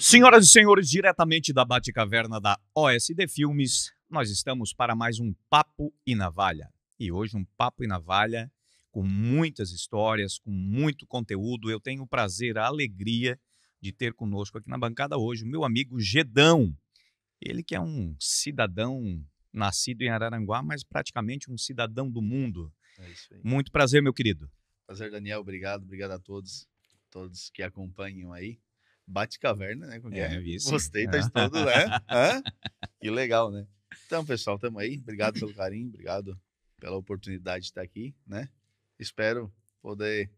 Senhoras e senhores, diretamente da Bate-Caverna da OSD Filmes, nós estamos para mais um Papo e Navalha. E hoje um Papo e Navalha com muitas histórias, com muito conteúdo. Eu tenho o prazer, a alegria de ter conosco aqui na bancada hoje o meu amigo Gedão. Ele que é um cidadão nascido em Araranguá, mas praticamente um cidadão do mundo. É isso aí. Muito prazer, meu querido. Prazer, Daniel. Obrigado a todos que acompanham aí. Bate-Caverna, né? Isso. Gostei, tá de todo, né? Hã? Que legal, né? Então, pessoal, estamos aí. Obrigado pelo carinho, obrigado pela oportunidade de estar aqui, né? Espero poder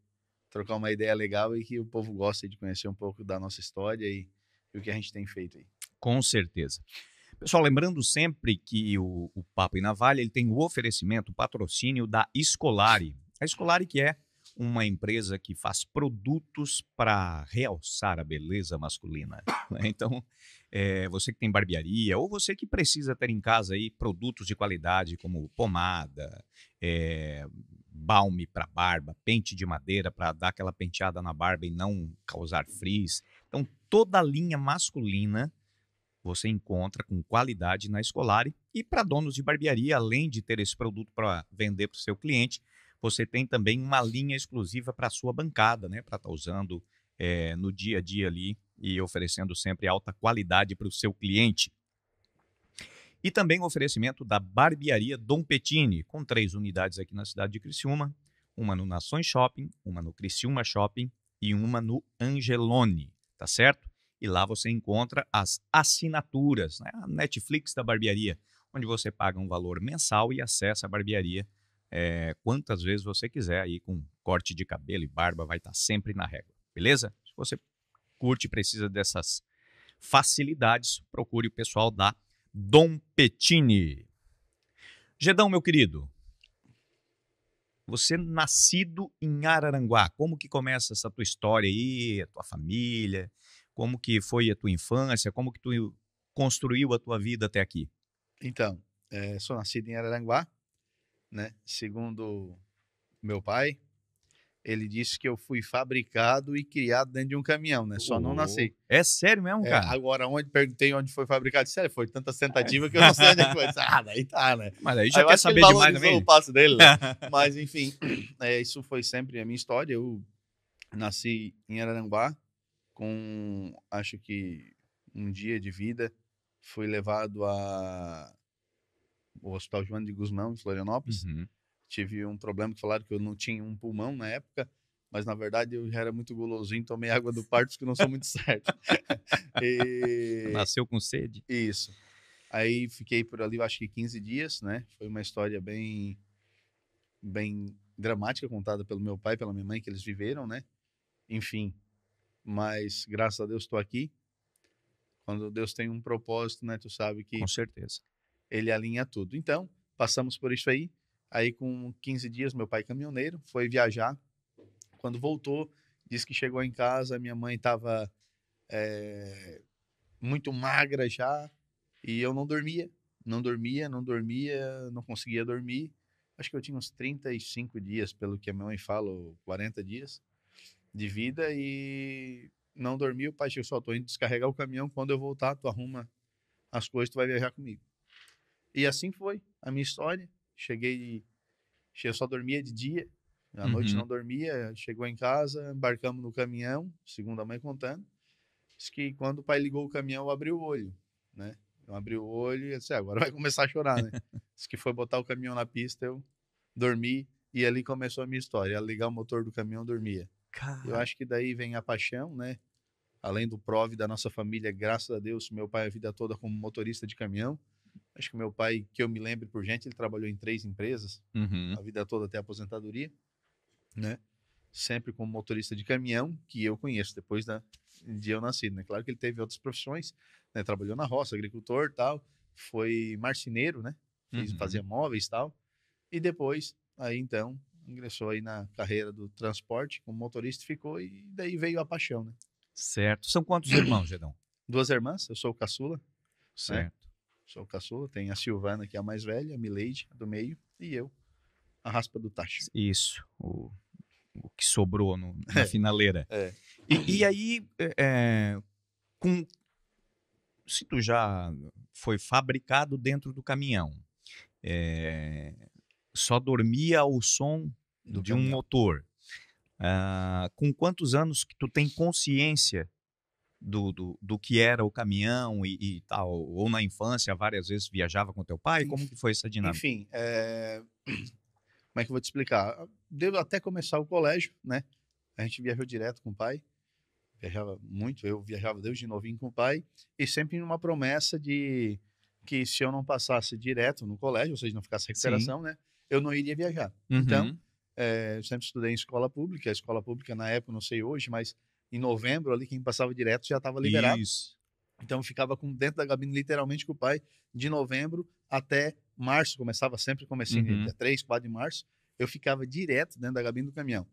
trocar uma ideia legal e que o povo goste de conhecer um pouco da nossa história e o que a gente tem feito aí. Com certeza. Pessoal, lembrando sempre que o Papo e Navalha ele tem o oferecimento, o patrocínio da Scolari. A Scolari que é uma empresa que faz produtos para realçar a beleza masculina. Então, você que tem barbearia ou você que precisa ter em casa aí produtos de qualidade como pomada, balme para barba, pente de madeira para dar aquela penteada na barba e não causar frizz. Então, toda a linha masculina você encontra com qualidade na Scolari. E para donos de barbearia, além de ter esse produto para vender para o seu cliente, você tem também uma linha exclusiva para a sua bancada, né? Para estar usando no dia a dia ali e oferecendo sempre alta qualidade para o seu cliente. E também o oferecimento da barbearia Dom Pettini, com 3 unidades aqui na cidade de Criciúma, uma no Nações Shopping, uma no Criciúma Shopping e uma no Angelone, tá certo? E lá você encontra as assinaturas, né? A Netflix da barbearia, onde você paga um valor mensal e acessa a barbearia quantas vezes você quiser, aí com corte de cabelo e barba, vai estar sempre na régua, beleza? Se você curte e precisa dessas facilidades, procure o pessoal da Dom Pettini. Gedão, meu querido, você nascido em Araranguá, como que começa essa tua história aí, a tua família, como que foi a tua infância, como que tu construiu a tua vida até aqui? Então, sou nascido em Araranguá, né? Segundo meu pai, ele disse que eu fui fabricado e criado dentro de um caminhão, né? Só não nasci. É sério mesmo, cara? Agora, perguntei onde foi fabricado, sério, foi tanta tentativa que eu não sei onde é que foi. Daí tá, né? Mas aí já eu quer acho que ele saber demais valorizou também? o passo dele, né? Mas, enfim, isso foi sempre a minha história. Eu nasci em Araranguá com, acho que, um dia de vida. Fui levado ao Hospital Joana de Guzmão, em Florianópolis. Uhum. Tive um problema que falaram que eu não tinha um pulmão na época, mas na verdade eu já era muito gulosinho, tomei água do parto, que não sou muito certo. Nasceu com sede? Isso. Aí fiquei por ali, eu acho que 15 dias, né? Foi uma história bem dramática contada pelo meu pai e pela minha mãe, que eles viveram, né? Enfim, mas graças a Deus estou aqui. Quando Deus tem um propósito, né? Tu sabe que Com certeza. ele alinha tudo. Então, passamos por isso aí. Aí, com 15 dias, meu pai caminhoneiro foi viajar. Quando voltou, disse que chegou em casa, minha mãe estava muito magra já, e eu não dormia, não conseguia dormir. Acho que eu tinha uns 35 dias, pelo que a minha mãe fala, ou 40 dias de vida, e não dormi. O pai chegou, só tô indo descarregar o caminhão, quando eu voltar, tu arruma as coisas, tu vai viajar comigo. E assim foi a minha história. Eu só dormia de dia, à noite não dormia. Chegou em casa, embarcamos no caminhão, segundo a mãe contando. Diz que quando o pai ligou o caminhão, eu abri o olho, né? Eu abri o olho e disse, agora vai começar a chorar, né? Diz que foi botar o caminhão na pista, eu dormi e ali começou a minha história. Ela ligar o motor do caminhão, eu dormia. Eu acho que daí vem a paixão, né? Além do prove da nossa família, graças a Deus, meu pai a vida toda como motorista de caminhão. Acho que meu pai, que eu me lembre por gente, ele trabalhou em 3 empresas, a vida toda até a aposentadoria, né? Sempre como motorista de caminhão, que eu conheço depois de eu nascido, né? Claro que ele teve outras profissões, né? Trabalhou na roça, agricultor, tal, foi marceneiro, né? Fazia móveis, tal. E depois, aí então, ingressou aí na carreira do transporte como motorista, ficou, e daí veio a paixão, né? Certo. São quantos irmãos, Gedão? 2 irmãs, eu sou o caçula, né? Certo. Sou o caçula, tem a Silvana, que é a mais velha, a Mileide, a do meio, e eu, a raspa do tacho. Isso. O que sobrou na finaleira. É. E aí, com se tu já foi fabricado dentro do caminhão, eh, só dormia ao som Do de um caminhão. motor, com quantos anos que tu tem consciência do que era o caminhão e tal? Ou na infância, várias vezes viajava com teu pai? Como que foi essa dinâmica? Enfim, como é que eu vou te explicar? Devo até começar o colégio, né? A gente viajou direto com o pai, viajava muito, eu viajava desde novinho com o pai, e sempre numa promessa de que se eu não passasse direto no colégio, ou seja, não ficasse Sim. recuperação, né? Eu não iria viajar. Então, Uhum. eu sempre estudei em escola pública, a escola pública na época, não sei hoje, mas em novembro ali, quem passava direto já estava liberado. Isso. Então eu ficava dentro da cabine literalmente com o pai de novembro até março, começava sempre comecinho, Uhum. dia 3, 4 de março, eu ficava direto dentro da cabine do caminhão.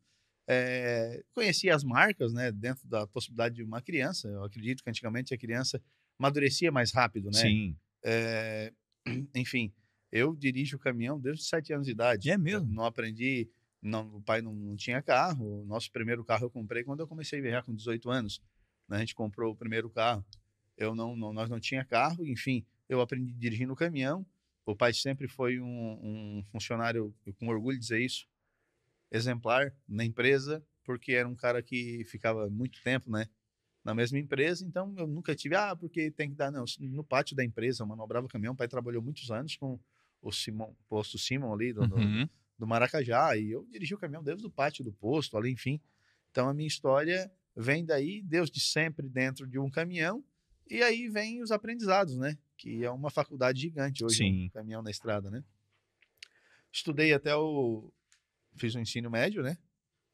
Conhecia as marcas, né, dentro da possibilidade de uma criança, eu acredito que antigamente a criança amadurecia mais rápido, né? Sim. É, enfim, eu dirijo o caminhão desde os 7 anos de idade. É Eu mesmo? não aprendi, não, o pai não tinha carro. O nosso primeiro carro eu comprei quando eu comecei a viajar com 18 anos. Né? A gente comprou o primeiro carro. Nós não tinha carro, enfim, eu aprendi dirigindo o caminhão. O pai sempre foi um funcionário, com orgulho de dizer isso, exemplar na empresa, porque era um cara que ficava muito tempo, né, na mesma empresa, então eu nunca tive, porque tem que dar, não, no pátio da empresa, eu manobrava o caminhão, o pai trabalhou muitos anos com o Simon, posto Simon ali Uhum. do Maracajá, e eu dirigi o caminhão desde o pátio do posto, ali, enfim. Então a minha história vem daí, Deus de sempre dentro de um caminhão, e aí vem os aprendizados, né, que é uma faculdade gigante hoje, um Sim. caminhão na estrada, né. Estudei até fiz o ensino médio, né,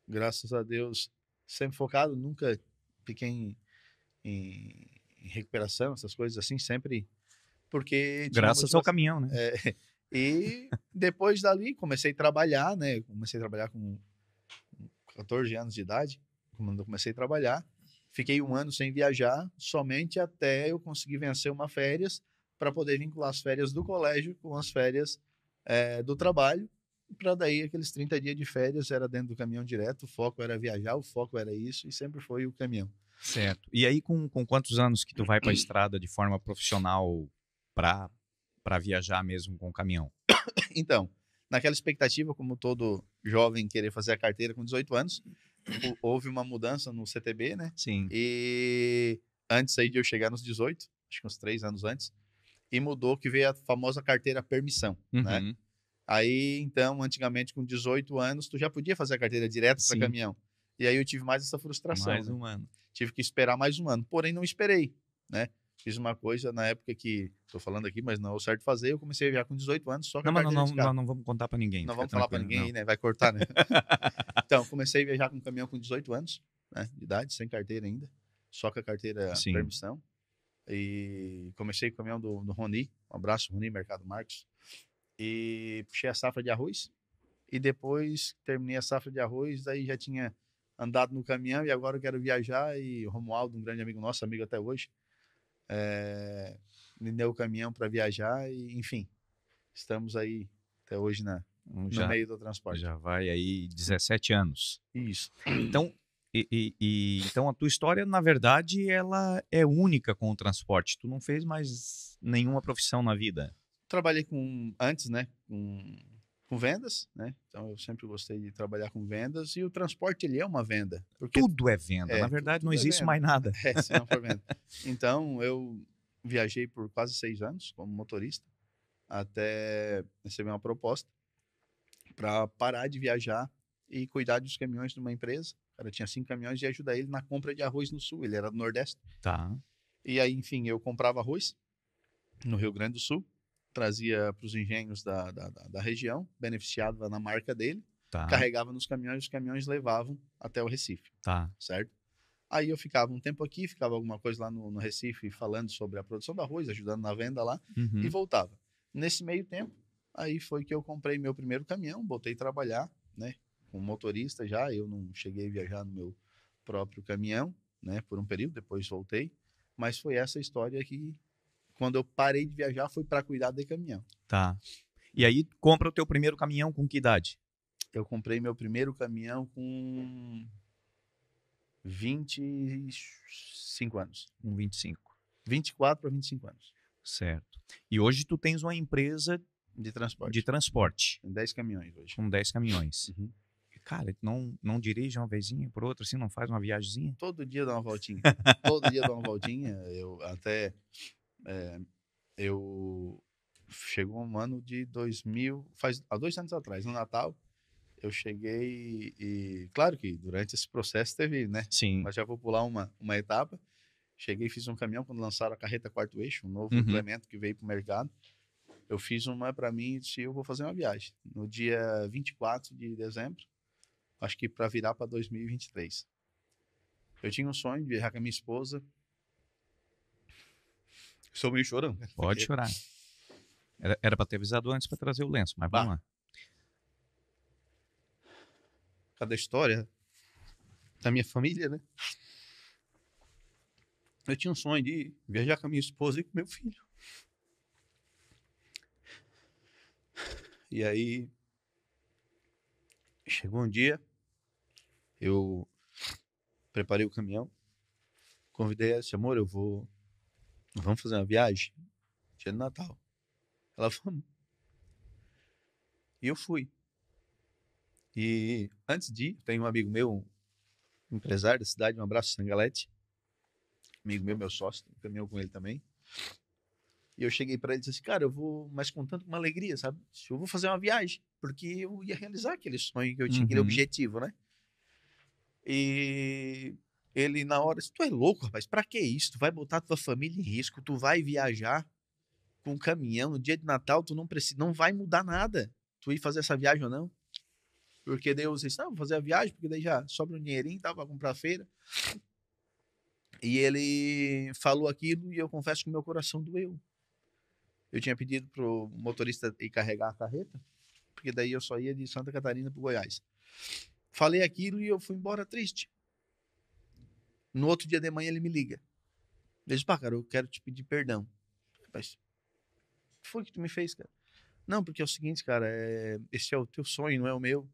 graças a Deus, sempre focado, nunca fiquei em recuperação, essas coisas assim, sempre porque tinha uma Graças ao motivação. caminhão, né? E depois dali comecei a trabalhar, né? Comecei a trabalhar com 14 anos de idade, quando eu comecei a trabalhar. Fiquei um ano sem viajar, somente até eu conseguir vencer uma férias para poder vincular as férias do colégio com as férias do trabalho. Para daí aqueles 30 dias de férias era dentro do caminhão direto, o foco era viajar, o foco era isso e sempre foi o caminhão. Certo. E aí, com quantos anos que tu vai para a estrada de forma profissional para viajar mesmo com o caminhão? Então, naquela expectativa, como todo jovem querer fazer a carteira com 18 anos, houve uma mudança no CTB, né? Sim. E antes aí de eu chegar nos 18, acho que uns 3 anos antes, e mudou que veio a famosa carteira permissão, né? Uhum. Aí, então, antigamente com 18 anos, tu já podia fazer a carteira direto para Sim. caminhão. E aí eu tive mais essa frustração, Mais né? um ano. Tive que esperar mais um ano. Porém, não esperei, né? Fiz uma coisa na época que, estou falando aqui, mas não é o certo fazer, eu comecei a viajar com 18 anos só com Não, a mas carteira de nós carro. não vamos contar para ninguém, Não fica vamos falar para tranquilo. ninguém Não. aí, né? Vai cortar, né? Então, comecei a viajar com caminhão com 18 anos, né, de idade, sem carteira ainda, só com a carteira Sim. permissão. E comecei com o caminhão do Roni, um abraço, Roni, Mercado Marcos. E puxei a safra de arroz. E depois que terminei a safra de arroz, daí já tinha andado no caminhão e agora eu quero viajar. E o Romualdo, um grande amigo nosso, amigo até hoje, me deu o caminhão para viajar. E, enfim, estamos aí até hoje no Já, meio do transporte. já vai aí 17 anos. Isso. Então, então a tua história, na verdade, ela é única com o transporte. Tu não fez mais nenhuma profissão na vida. Trabalhei antes, né, com vendas, né? Então eu sempre gostei de trabalhar com vendas e o transporte ele é uma venda, porque Tudo é venda. Na verdade, não tudo é existe venda. mais nada. Se não for venda. Então eu viajei por quase 6 anos como motorista até receber uma proposta para parar de viajar e cuidar dos caminhões de uma empresa. O cara tinha 5 caminhões e ajudar ele na compra de arroz no sul. Ele era do Nordeste. Tá. E aí, enfim, eu comprava arroz no Rio Grande do Sul, trazia para os engenhos da região, beneficiava na marca dele, Tá. carregava nos caminhões, os caminhões levavam até o Recife, Tá. certo? Aí eu ficava um tempo aqui, ficava alguma coisa lá no Recife falando sobre a produção do arroz, ajudando na venda lá, e Uhum. voltava. Nesse meio tempo, aí foi que eu comprei meu primeiro caminhão, botei trabalhar, né, com motorista já, eu não cheguei a viajar no meu próprio caminhão, né, por um período, depois voltei, mas foi essa história que quando eu parei de viajar, foi para cuidar de caminhão. Tá. E aí, compra o teu primeiro caminhão com que idade? Eu comprei meu primeiro caminhão com 25 anos. Com 25. 24 para 25 anos Certo. E hoje tu tens uma empresa de transporte. de transporte, Tem 10 caminhões hoje. com 10 caminhões. Uhum. Cara, não dirige uma vezinha por outra, assim, não faz uma viagemzinha? Todo dia dá uma voltinha. Todo dia dá uma voltinha. Eu até... eu... Chegou um ano de 2000... Há 2 anos atrás, no Natal, eu cheguei e... Claro que durante esse processo teve, né? Sim. Mas já vou pular uma etapa. Cheguei e fiz um caminhão quando lançaram a carreta quarto eixo, um novo Uhum. implemento que veio para o mercado. Eu fiz uma para mim e disse, eu vou fazer uma viagem. No dia 24 de dezembro, acho que para virar para 2023. Eu tinha um sonho de viajar com a minha esposa. Sou meio chorão. Pode porque- chorar. Era para ter avisado antes para trazer o lenço, mas vamos Bah. lá. Cada história da minha família, né? Eu tinha um sonho de viajar com a minha esposa e com meu filho. E aí, chegou um dia, eu preparei o caminhão, convidei ela, disse, amor, vamos fazer uma viagem? Dia de Natal. Ela, vamos. E eu fui. E antes de ir, tem um amigo meu, um empresário da cidade, um abraço, Sangalete. Amigo meu sócio, caminhou com ele também. E eu cheguei para ele e disse assim, cara, eu vou, mas com tanto uma alegria, sabe? Eu vou fazer uma viagem, porque eu ia realizar aquele sonho que eu tinha, aquele Uhum. objetivo, né? E ele na hora disse, tu é louco, rapaz, pra que isso? Tu vai botar tua família em risco, tu vai viajar com um caminhão no dia de Natal, tu não precisa, não vai mudar nada tu ir fazer essa viagem ou não. Porque daí eu disse, não, vou fazer a viagem, porque daí já sobra um dinheirinho, tá, pra comprar a feira. E ele falou aquilo e eu confesso que meu coração doeu. Eu tinha pedido pro motorista ir carregar a carreta, porque daí eu só ia de Santa Catarina pro Goiás. Falei aquilo e eu fui embora triste. No outro dia de manhã ele me liga. Ele disse, pá, cara, eu quero te pedir perdão. Mas, o que foi que tu me fez, cara? Não, porque é o seguinte, cara, esse é o teu sonho, não é o meu.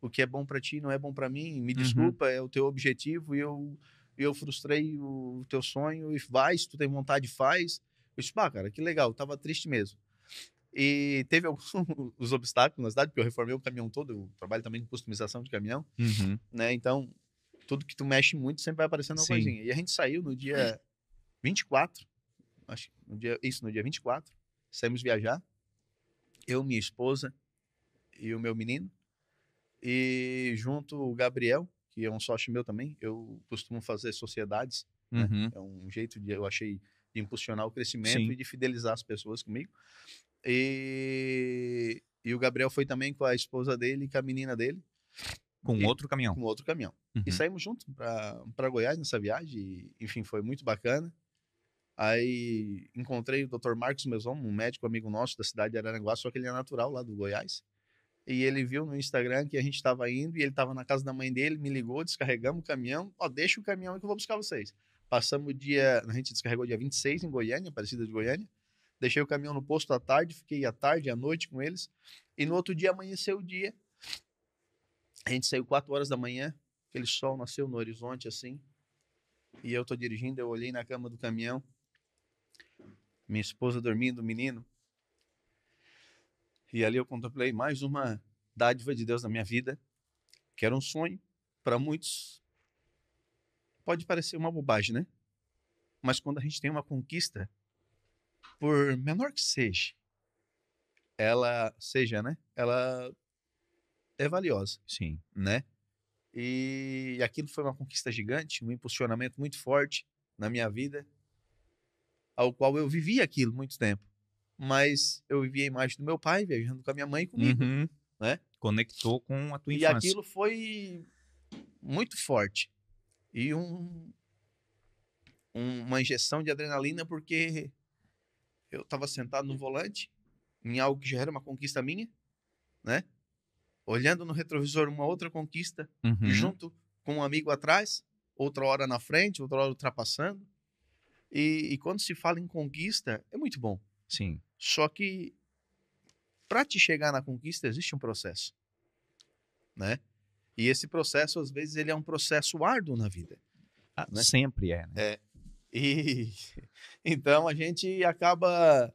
O que é bom pra ti não é bom pra mim. Me desculpa, é o teu objetivo e eu frustrei o teu sonho. E vai, se tu tem vontade, faz. Eu disse, pá, cara, que legal, eu tava triste mesmo. E teve alguns os obstáculos na cidade, porque eu reformei o caminhão todo, eu trabalho também com customização de caminhão, Uhum. né? Então, tudo que tu mexe muito sempre vai aparecendo uma Sim. coisinha. E a gente saiu no dia 24, acho que no dia 24, saímos viajar, eu, minha esposa e o meu menino, e junto o Gabriel, que é um sócio meu também, eu costumo fazer sociedades, né? Uhum. É um jeito eu achei, de impulsionar o crescimento Sim. e de fidelizar as pessoas comigo. E o Gabriel foi também com a esposa dele e com a menina dele. Com E- outro caminhão. Com outro caminhão. E Uhum. saímos juntos para Goiás nessa viagem. E, enfim, foi muito bacana. Aí encontrei o Dr. Marcos Meson, um médico amigo nosso da cidade de Araranguá, só que ele é natural lá do Goiás. E ele viu no Instagram que a gente estava indo e ele estava na casa da mãe dele, me ligou, descarregamos o caminhão. Ó, deixa o caminhão aí que eu vou buscar vocês. Passamos o dia, a gente descarregou dia 26 em Goiânia, Aparecida de Goiânia. Deixei o caminhão no posto à tarde, fiquei à tarde e à noite com eles. E no outro dia amanheceu o dia. A gente saiu 4 horas da manhã, aquele sol nasceu no horizonte assim. E eu tô dirigindo, eu olhei na cama do caminhão. Minha esposa dormindo, o menino. E ali eu contemplei mais uma dádiva de Deus na minha vida, que era um sonho. Para muitos, pode parecer uma bobagem, né? Mas quando a gente tem uma conquista, por menor que seja, né? Ela é valiosa, Sim. né? E aquilo foi uma conquista gigante, um impulsionamento muito forte na minha vida, ao qual eu vivi aquilo muito tempo. Mas eu vivi a imagem do meu pai viajando com a minha mãe e comigo, Uhum. né? Conectou com a tua E infância. aquilo foi muito forte. E uma injeção de adrenalina, porque eu estava sentado no volante, em algo que já era uma conquista minha, né? Olhando no retrovisor uma outra conquista, Uhum. junto com um amigo atrás, outra hora na frente, outra hora ultrapassando. E quando se fala em conquista, é muito bom. Sim. Só que para te chegar na conquista existe um processo, né? E esse processo, às vezes, ele é um processo árduo na vida. Ah, Né? sempre é, né? E então a gente acaba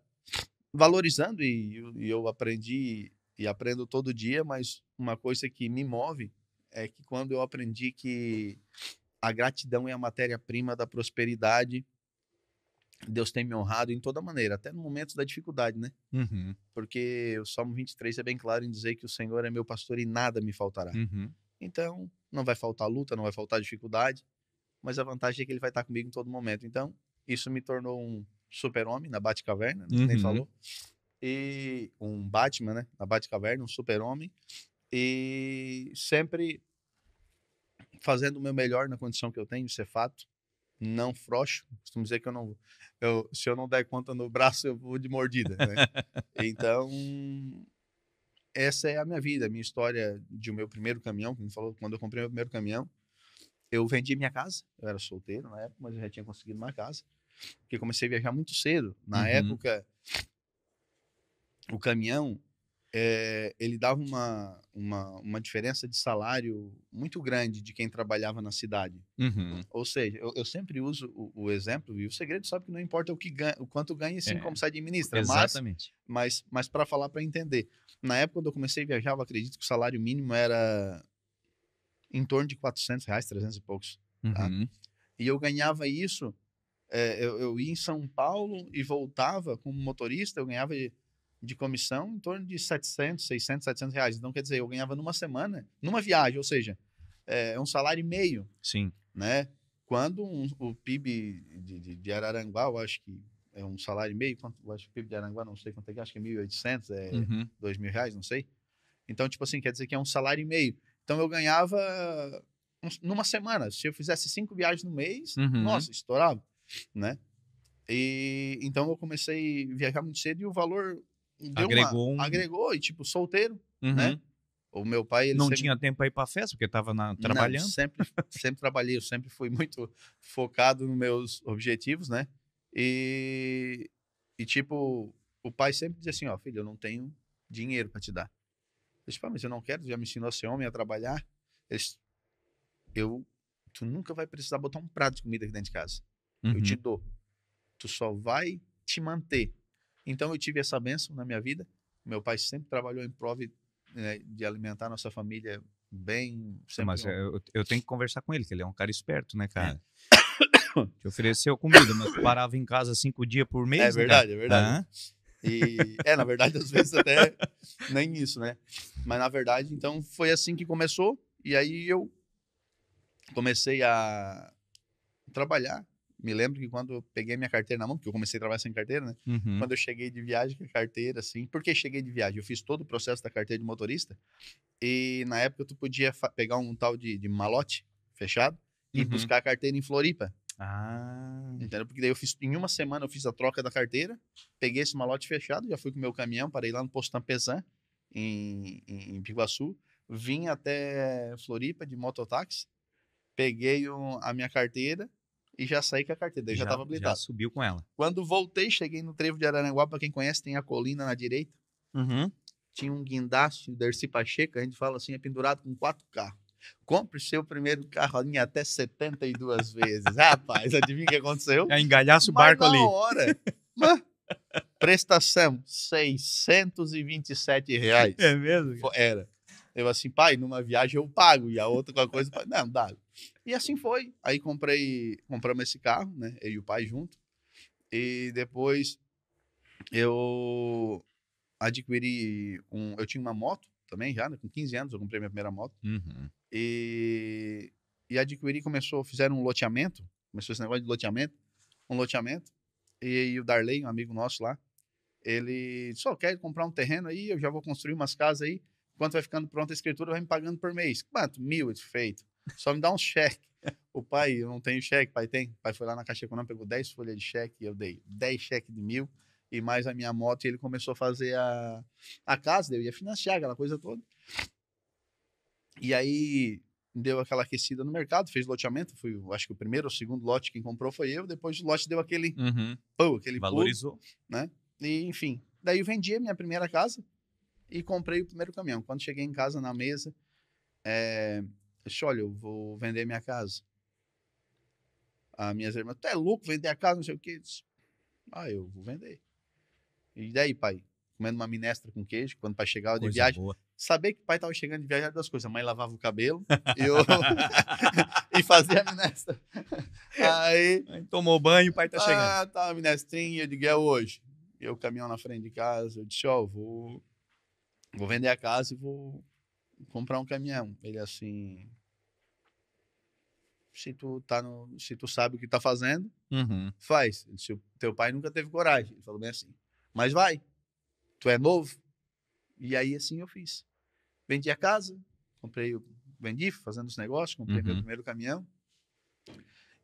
valorizando e eu aprendi e aprendo todo dia, mas uma coisa que me move é que quando eu aprendi que a gratidão é a matéria-prima da prosperidade, Deus tem me honrado em toda maneira, até no momento da dificuldade, né? Uhum. Porque o Salmo 23 é bem claro em dizer que o Senhor é meu pastor e nada me faltará. Uhum. Então, não vai faltar luta, não vai faltar dificuldade, mas a vantagem é que ele vai estar comigo em todo momento. Então, isso me tornou um super-homem na Batcaverna, né, que nem Uhum. falou, e um Batman, né, na Batcaverna, um super-homem, e sempre fazendo o meu melhor na condição que eu tenho, isso é fato. Não frouxo, costumo dizer que se eu não der conta no braço, eu vou de mordida, né? Então, essa é a minha vida, a minha história de o meu primeiro caminhão, como falou, quando eu comprei meu primeiro caminhão, eu vendi minha casa, eu era solteiro na época, mas eu já tinha conseguido uma casa, porque comecei a viajar muito cedo. Na Uhum. época, o caminhão, ele dava uma diferença de salário muito grande de quem trabalhava na cidade. Uhum. Ou seja, eu sempre uso o exemplo, e o segredo sabe que não importa o que ganha, o quanto ganha, sim É, como se administra, exatamente. mas para falar, para entender. Na época, quando eu comecei a viajar, eu acredito que o salário mínimo era em torno de R$ 400, 300 e poucos, tá? Uhum. E eu ganhava isso, eu ia em São Paulo e voltava como motorista, eu ganhava de comissão em torno de 700, 600, R$ 700. Então, quer dizer, eu ganhava numa semana, numa viagem, ou seja, é um salário e meio, Sim. né? Quando o PIB de Araranguá, eu acho que é um salário e meio, eu acho que o PIB de Araranguá, não sei quanto é que, acho que é 1.800, Uhum. R$ 2.000, não sei. Então, tipo assim, quer dizer que é um salário e meio. Então, eu ganhava numa semana. Se eu fizesse 5 viagens no mês, Uhum. nossa, estourava, né? Então, eu comecei a viajar muito cedo e o valor Agregou um. agregou, e tipo, solteiro, né? Uhum. O meu pai, ele Não sempre tinha tempo para ir para festa, porque estava não, trabalhando. sempre trabalhei, eu sempre fui muito focado nos meus objetivos, né? E, tipo, o pai sempre dizia assim, ó, filho, eu não tenho dinheiro para te dar. Eu disse, mas eu não quero, já me ensinou a ser homem, a trabalhar. Eles, tu nunca vai precisar botar um prato de comida aqui dentro de casa. Eu te Uhum. dou. Tu só vai te manter. Então eu tive essa bênção na minha vida. Meu pai sempre trabalhou em prol de alimentar nossa família bem, sempre Mas eu tenho que conversar com ele, que ele é um cara esperto, né, é, cara? Te ofereceu comida, mas tu parava em casa 5 dias por é mês, né, cara? verdade, é verdade. Hã? E na verdade, às vezes até nem isso, né? Mas na verdade, então foi assim que começou. E aí eu comecei a trabalhar. Me lembro que quando eu peguei minha carteira na mão, porque eu comecei a trabalhar sem carteira, né? Uhum. Quando eu cheguei de viagem com a carteira, assim, por que cheguei de viagem? Eu fiz todo o processo da carteira de motorista e na época tu podia pegar um tal de malote fechado e Uhum. buscar a carteira em Floripa. Ah. Entendeu? Porque daí em uma semana eu fiz a troca da carteira, peguei esse malote fechado, já fui com o meu caminhão, parei lá no posto Tampezan, em Piguaçu, vim até Floripa de mototáxi, peguei a minha carteira e já saí com a carteira, daí já estava Já habilitado. subiu com ela. Quando voltei, cheguei no trevo de Araranguá, para quem conhece, tem a colina na direita, Uhum. tinha um guindaste, o Dercy Pacheco, a gente fala assim, é pendurado com 4 carros. Compre seu primeiro carro em até 72 vezes. Rapaz, adivinha o que aconteceu? Já engalhaça o Mas barco na ali. hora, mas, prestação, R$ 627. É mesmo? Era. Eu assim, pai, numa viagem eu pago, e a outra com a coisa, não, dá. E assim foi. Aí compramos esse carro, né? Eu e o pai junto. E depois eu eu tinha uma moto também já, né? Com 15 anos eu comprei minha primeira moto. Uhum. E fizeram um loteamento, começou esse negócio de loteamento, um loteamento. E o Darley, um amigo nosso lá, ele só quer comprar um terreno aí, eu já vou construir umas casas aí. Quando vai ficando pronta a escritura, vai me pagando por mês. Quanto? 1.000, feito. Só me dá um cheque. O pai, eu não tenho cheque, pai tem. O pai foi lá na Caixa Econômica, pegou 10 folhas de cheque, e eu dei 10 cheques de 1.000 e mais a minha moto, e ele começou a fazer a casa, eu ia financiar aquela coisa toda. E aí deu aquela aquecida no mercado, fez loteamento, acho que o primeiro ou segundo lote quem comprou foi eu, depois o lote deu aquele Uhum. aquele pulo, Valorizou. né? E enfim, daí eu vendi a minha primeira casa e comprei o primeiro caminhão. Quando cheguei em casa na mesa, eu disse, olha, eu vou vender minha casa. As minhas irmãs, tu é louco vender a casa, não sei o quê. Eu vou vender. E daí, pai? Comendo uma minestra com queijo, quando o pai chegava de Coisa viagem. boa. Saber que o pai tava chegando de viagem era das coisas. A mãe lavava o cabelo e eu e fazia a minestra. Aí, Aí tomou banho, o pai tá chegando. tá a minestrinha, eu digo, é hoje. Eu caminhão na frente de casa, eu disse, vou vender a casa e vou comprar um caminhão. Ele assim, se tu sabe o que tá fazendo, Uhum. faz. Ele disse, o teu pai nunca teve coragem. Ele falou bem assim, mas vai, tu é novo. E aí assim eu fiz. Vendi a casa, vendi fazendo os negócios, comprei meu Uhum. primeiro caminhão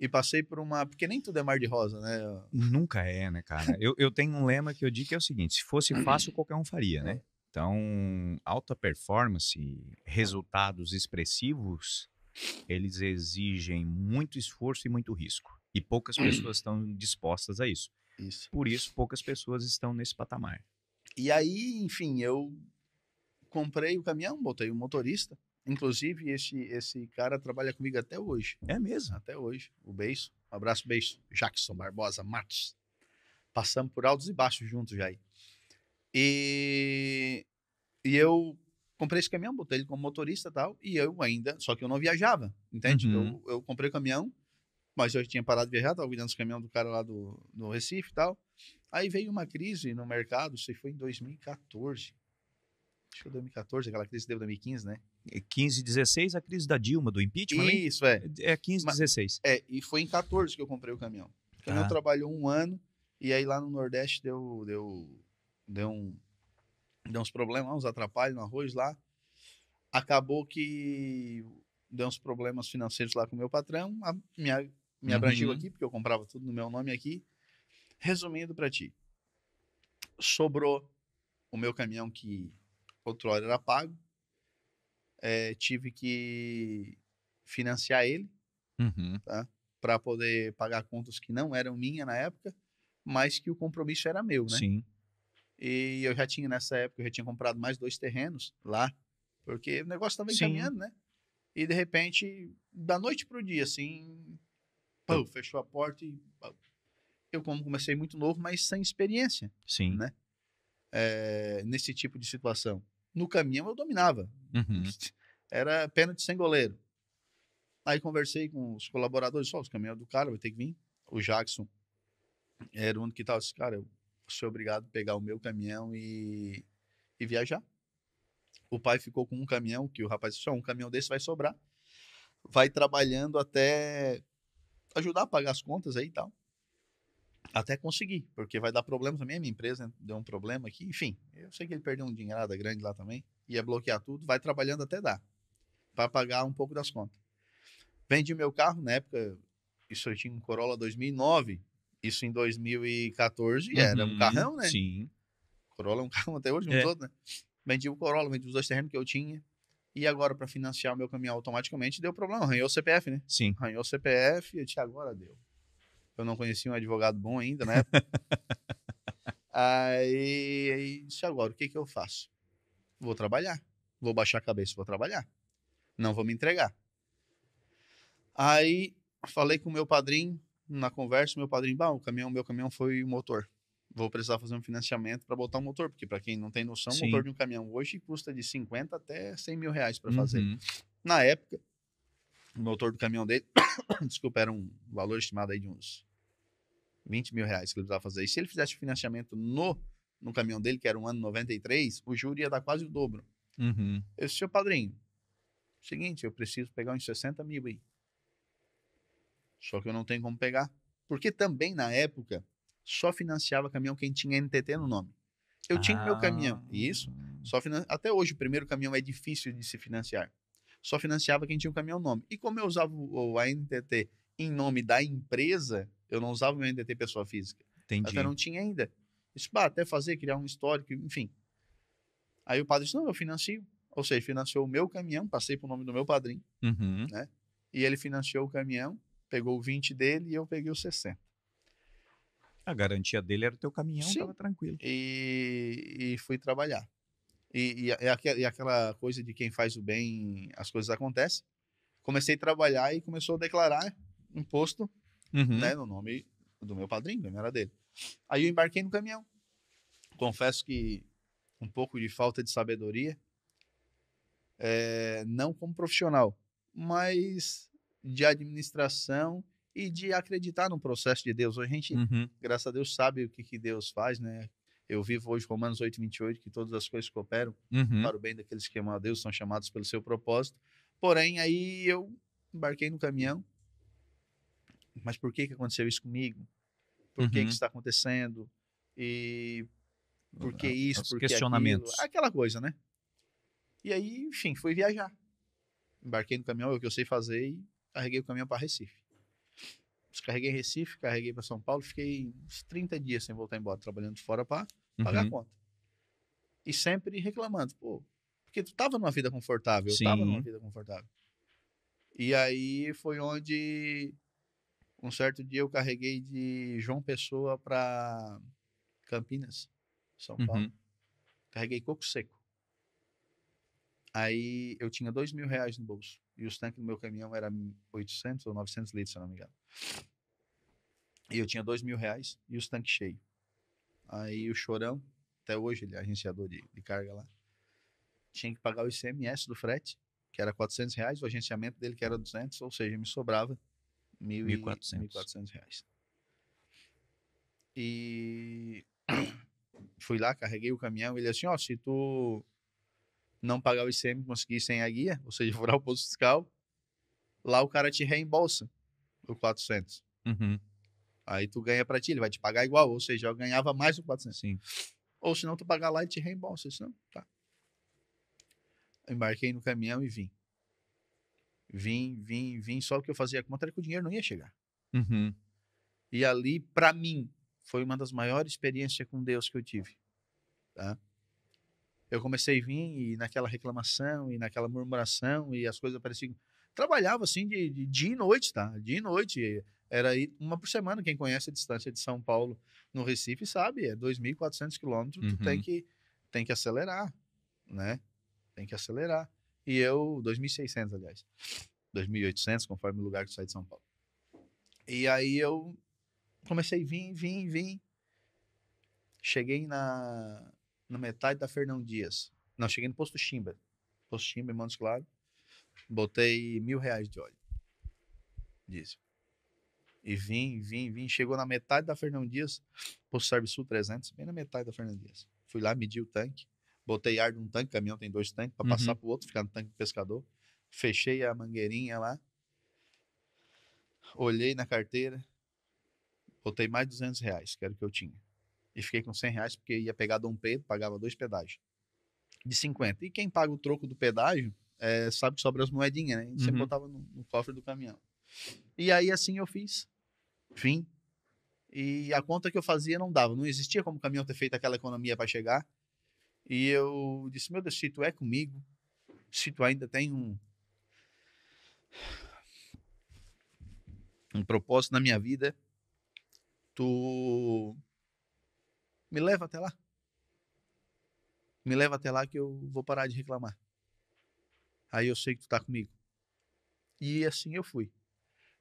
e passei por porque nem tudo é mar de rosa, né? Nunca é, né, cara? Eu tenho um lema que eu digo que é o seguinte: se fosse fácil, qualquer um faria, né? Então, alta performance, resultados expressivos, eles exigem muito esforço e muito risco. E poucas pessoas estão dispostas a isso. Isso. Por isso, poucas pessoas estão nesse patamar. E aí, enfim, eu comprei o caminhão, botei o motorista. Inclusive, esse cara trabalha comigo até hoje. É mesmo? Até hoje. O Beiço. Um abraço, Beiço. Jackson Barbosa Matos. Passamos por altos e baixos juntos já aí. E eu comprei esse caminhão, botei ele como motorista e tal. E eu ainda, só que eu não viajava, entende? Uhum. Eu comprei o caminhão, mas eu tinha parado de viajar, tava cuidando dos caminhões do cara lá do Recife e tal. Aí veio uma crise no mercado, isso aí foi em 2014. Acho que foi 2014, aquela crise que deu 2015, né? 15, 16, a crise da Dilma, do impeachment, ali? Isso, é. É 15, 16. E foi em 14 que eu comprei o caminhão. O caminhão Tá. trabalhou um ano, e aí lá no Nordeste deu uns problemas, uns atrapalhos no arroz lá. Acabou que deu uns problemas financeiros lá com o meu patrão, me abrangiu aqui, porque eu comprava tudo no meu nome aqui. Resumindo para ti, sobrou o meu caminhão que outrora era pago, tive que financiar ele, Uhum. tá? Para poder pagar contas que não eram minha na época, mas que o compromisso era meu, né? Sim. E eu já tinha, nessa época, eu já tinha comprado mais 2 terrenos lá, porque o negócio estava Sim. encaminhando, né? E de repente, da noite pro dia, assim, pô, fechou a porta e eu, como comecei muito novo, mas sem experiência, Sim. né? Nesse tipo de situação. No caminhão eu dominava. Uhum. Era pênalti sem goleiro. Aí conversei com os colaboradores, os caminhões do cara, vai ter que vir. O Jackson era o único que estava assim, cara, eu vou ser obrigado a pegar o meu caminhão e viajar. O pai ficou com um caminhão, que o rapaz disse, um caminhão desse vai sobrar. Vai trabalhando até ajudar a pagar as contas aí e tal. Até conseguir, porque vai dar problema também. A minha empresa deu um problema aqui. Enfim, eu sei que ele perdeu um dinheirada grande lá também. Ia bloquear tudo. Vai trabalhando até dar, para pagar um pouco das contas. Vendi meu carro, na época, isso eu tinha um Corolla 2009. Isso em 2014 era um carrão, né? Sim. Corolla é um carro até hoje, como É. todo, né? Vendi o Corolla, vendi os 2 terrenos que eu tinha. E agora, para financiar o meu caminhão automaticamente, deu problema. Arranhou o CPF, né? Sim. Arranhou o CPF e eu disse, agora deu. Eu não conhecia um advogado bom ainda, né? Aí disse, agora, o que eu faço? Vou trabalhar. Vou baixar a cabeça, vou trabalhar. Não vou me entregar. Aí, falei com o meu padrinho, na conversa, meu padrinho, meu caminhão foi o motor. Vou precisar fazer um financiamento para botar um motor, porque para quem não tem noção, o motor de um caminhão hoje custa de 50 até 100 mil reais para fazer. Na época, o motor do caminhão dele, desculpa, era um valor estimado aí de uns 20 mil reais que ele precisava fazer. E se ele fizesse o financiamento no caminhão dele, que era um ano 93, o juro ia dar quase o dobro. Eu disse, seu padrinho, seguinte, eu preciso pegar uns 60 mil aí. Só que eu não tenho como pegar. Porque também, na época, só financiava caminhão quem tinha NTT no nome. Eu tinha o meu caminhão. Isso. Até hoje, o primeiro caminhão é difícil de se financiar. Só financiava quem tinha o caminhão no nome. E como eu usava a NTT em nome da empresa, eu não usava o meu NTT pessoa física. Entendi. Até não tinha ainda. Isso, até fazer, criar um histórico, enfim. Aí o padre disse, não, eu financio. Ou seja, financiou o meu caminhão, passei pro nome do meu padrinho, né? E ele financiou o caminhão, pegou o 20 dele e eu peguei os 60. A garantia dele era o teu caminhão, estava tranquilo. E fui trabalhar. E aquela coisa de quem faz o bem, as coisas acontecem. Comecei a trabalhar e começou a declarar imposto Uhum. né? No nome do meu padrinho, não era dele. Aí eu embarquei no caminhão. Confesso que um pouco de falta de sabedoria, não como profissional, mas de administração e de acreditar no processo de Deus. Hoje a gente, Uhum. graças a Deus, sabe o que Deus faz, né? Eu vivo hoje Romanos 8:28, que todas as coisas cooperam Uhum. para o bem daqueles que amam a Deus, são chamados pelo seu propósito. Porém, aí eu embarquei no caminhão. Mas por que aconteceu isso comigo? Por que Uhum. está acontecendo? E por que isso? Os Por que aquilo? questionamentos. Aquela coisa, né? E aí, enfim, fui viajar. Embarquei no caminhão, é o que eu sei fazer, e carreguei o caminhão para Recife. Descarreguei em Recife, carreguei para São Paulo, fiquei uns 30 dias sem voltar embora, trabalhando de fora para pagar a Uhum. conta. E sempre reclamando, pô, porque tu tava numa vida confortável, eu tava numa Sim. vida confortável. E aí foi onde, um certo dia, eu carreguei de João Pessoa para Campinas, São Paulo. Uhum. Carreguei coco seco. Aí eu tinha R$ 2.000 no bolso. E os tanques do meu caminhão eram 800 ou 900 litros, se eu não me engano. E eu tinha R$ 2.000 e os tanques cheios. Aí o Chorão, até hoje ele é agenciador de carga lá, tinha que pagar o ICMS do frete, que era R$ 400, o agenciamento dele que era 200, ou seja, me sobrava mil e 1.400. R$ 1.400. E fui lá, carreguei o caminhão, ele assim, ó, se tu não pagar o ICM, conseguir sem a guia, ou seja, furar o posto fiscal, lá o cara te reembolsa o 400. Uhum. Aí tu ganha pra ti, ele vai te pagar igual, ou seja, eu ganhava mais do 400. Sim. Ou se não, tu pagar lá e te reembolsa. Isso não, tá. Eu embarquei no caminhão e vim. Vim, só que eu fazia a conta era que o dinheiro não ia chegar. Uhum. E ali, pra mim, foi uma das maiores experiências com Deus que eu tive, tá? Eu comecei a vir e naquela reclamação e naquela murmuração e as coisas pareciam... Trabalhava assim de dia e noite, tá? Dia e noite. Era uma por semana. Quem conhece a distância de São Paulo no Recife sabe, é 2.400 quilômetros, tu Uhum. tem que acelerar, né? Tem que acelerar. E eu, 2.600, aliás. 2.800, conforme o lugar que tu sai de São Paulo. E aí eu comecei a vir. Cheguei na metade da Fernão Dias. Não, cheguei no Posto Chimba. Posto Chimba, em Montes Claros. Botei R$ 1.000 de óleo. Diesel. E vim. Chegou na metade da Fernão Dias. Posto Serviço 300, bem na metade da Fernão Dias. Fui lá, medi o tanque. Botei ar num tanque, caminhão tem 2 tanques, para passar Uhum. pro outro, ficar no tanque do pescador. Fechei a mangueirinha lá. Olhei na carteira. Botei mais R$ 200, que era o que eu tinha. E fiquei com R$ 100 porque ia pegar Dom Pedro, pagava 2 pedágios de 50. E quem paga o troco do pedágio sabe que sobra as moedinhas, né? A gente sempre Uhum. botava no cofre do caminhão. E aí assim eu fiz. Vim. E a conta que eu fazia não dava. Não existia como o caminhão ter feito aquela economia para chegar. E eu disse, meu Deus, se tu é comigo, se tu ainda tem um propósito na minha vida, tu me leva até lá. Me leva até lá que eu vou parar de reclamar. Aí eu sei que tu tá comigo. E assim eu fui.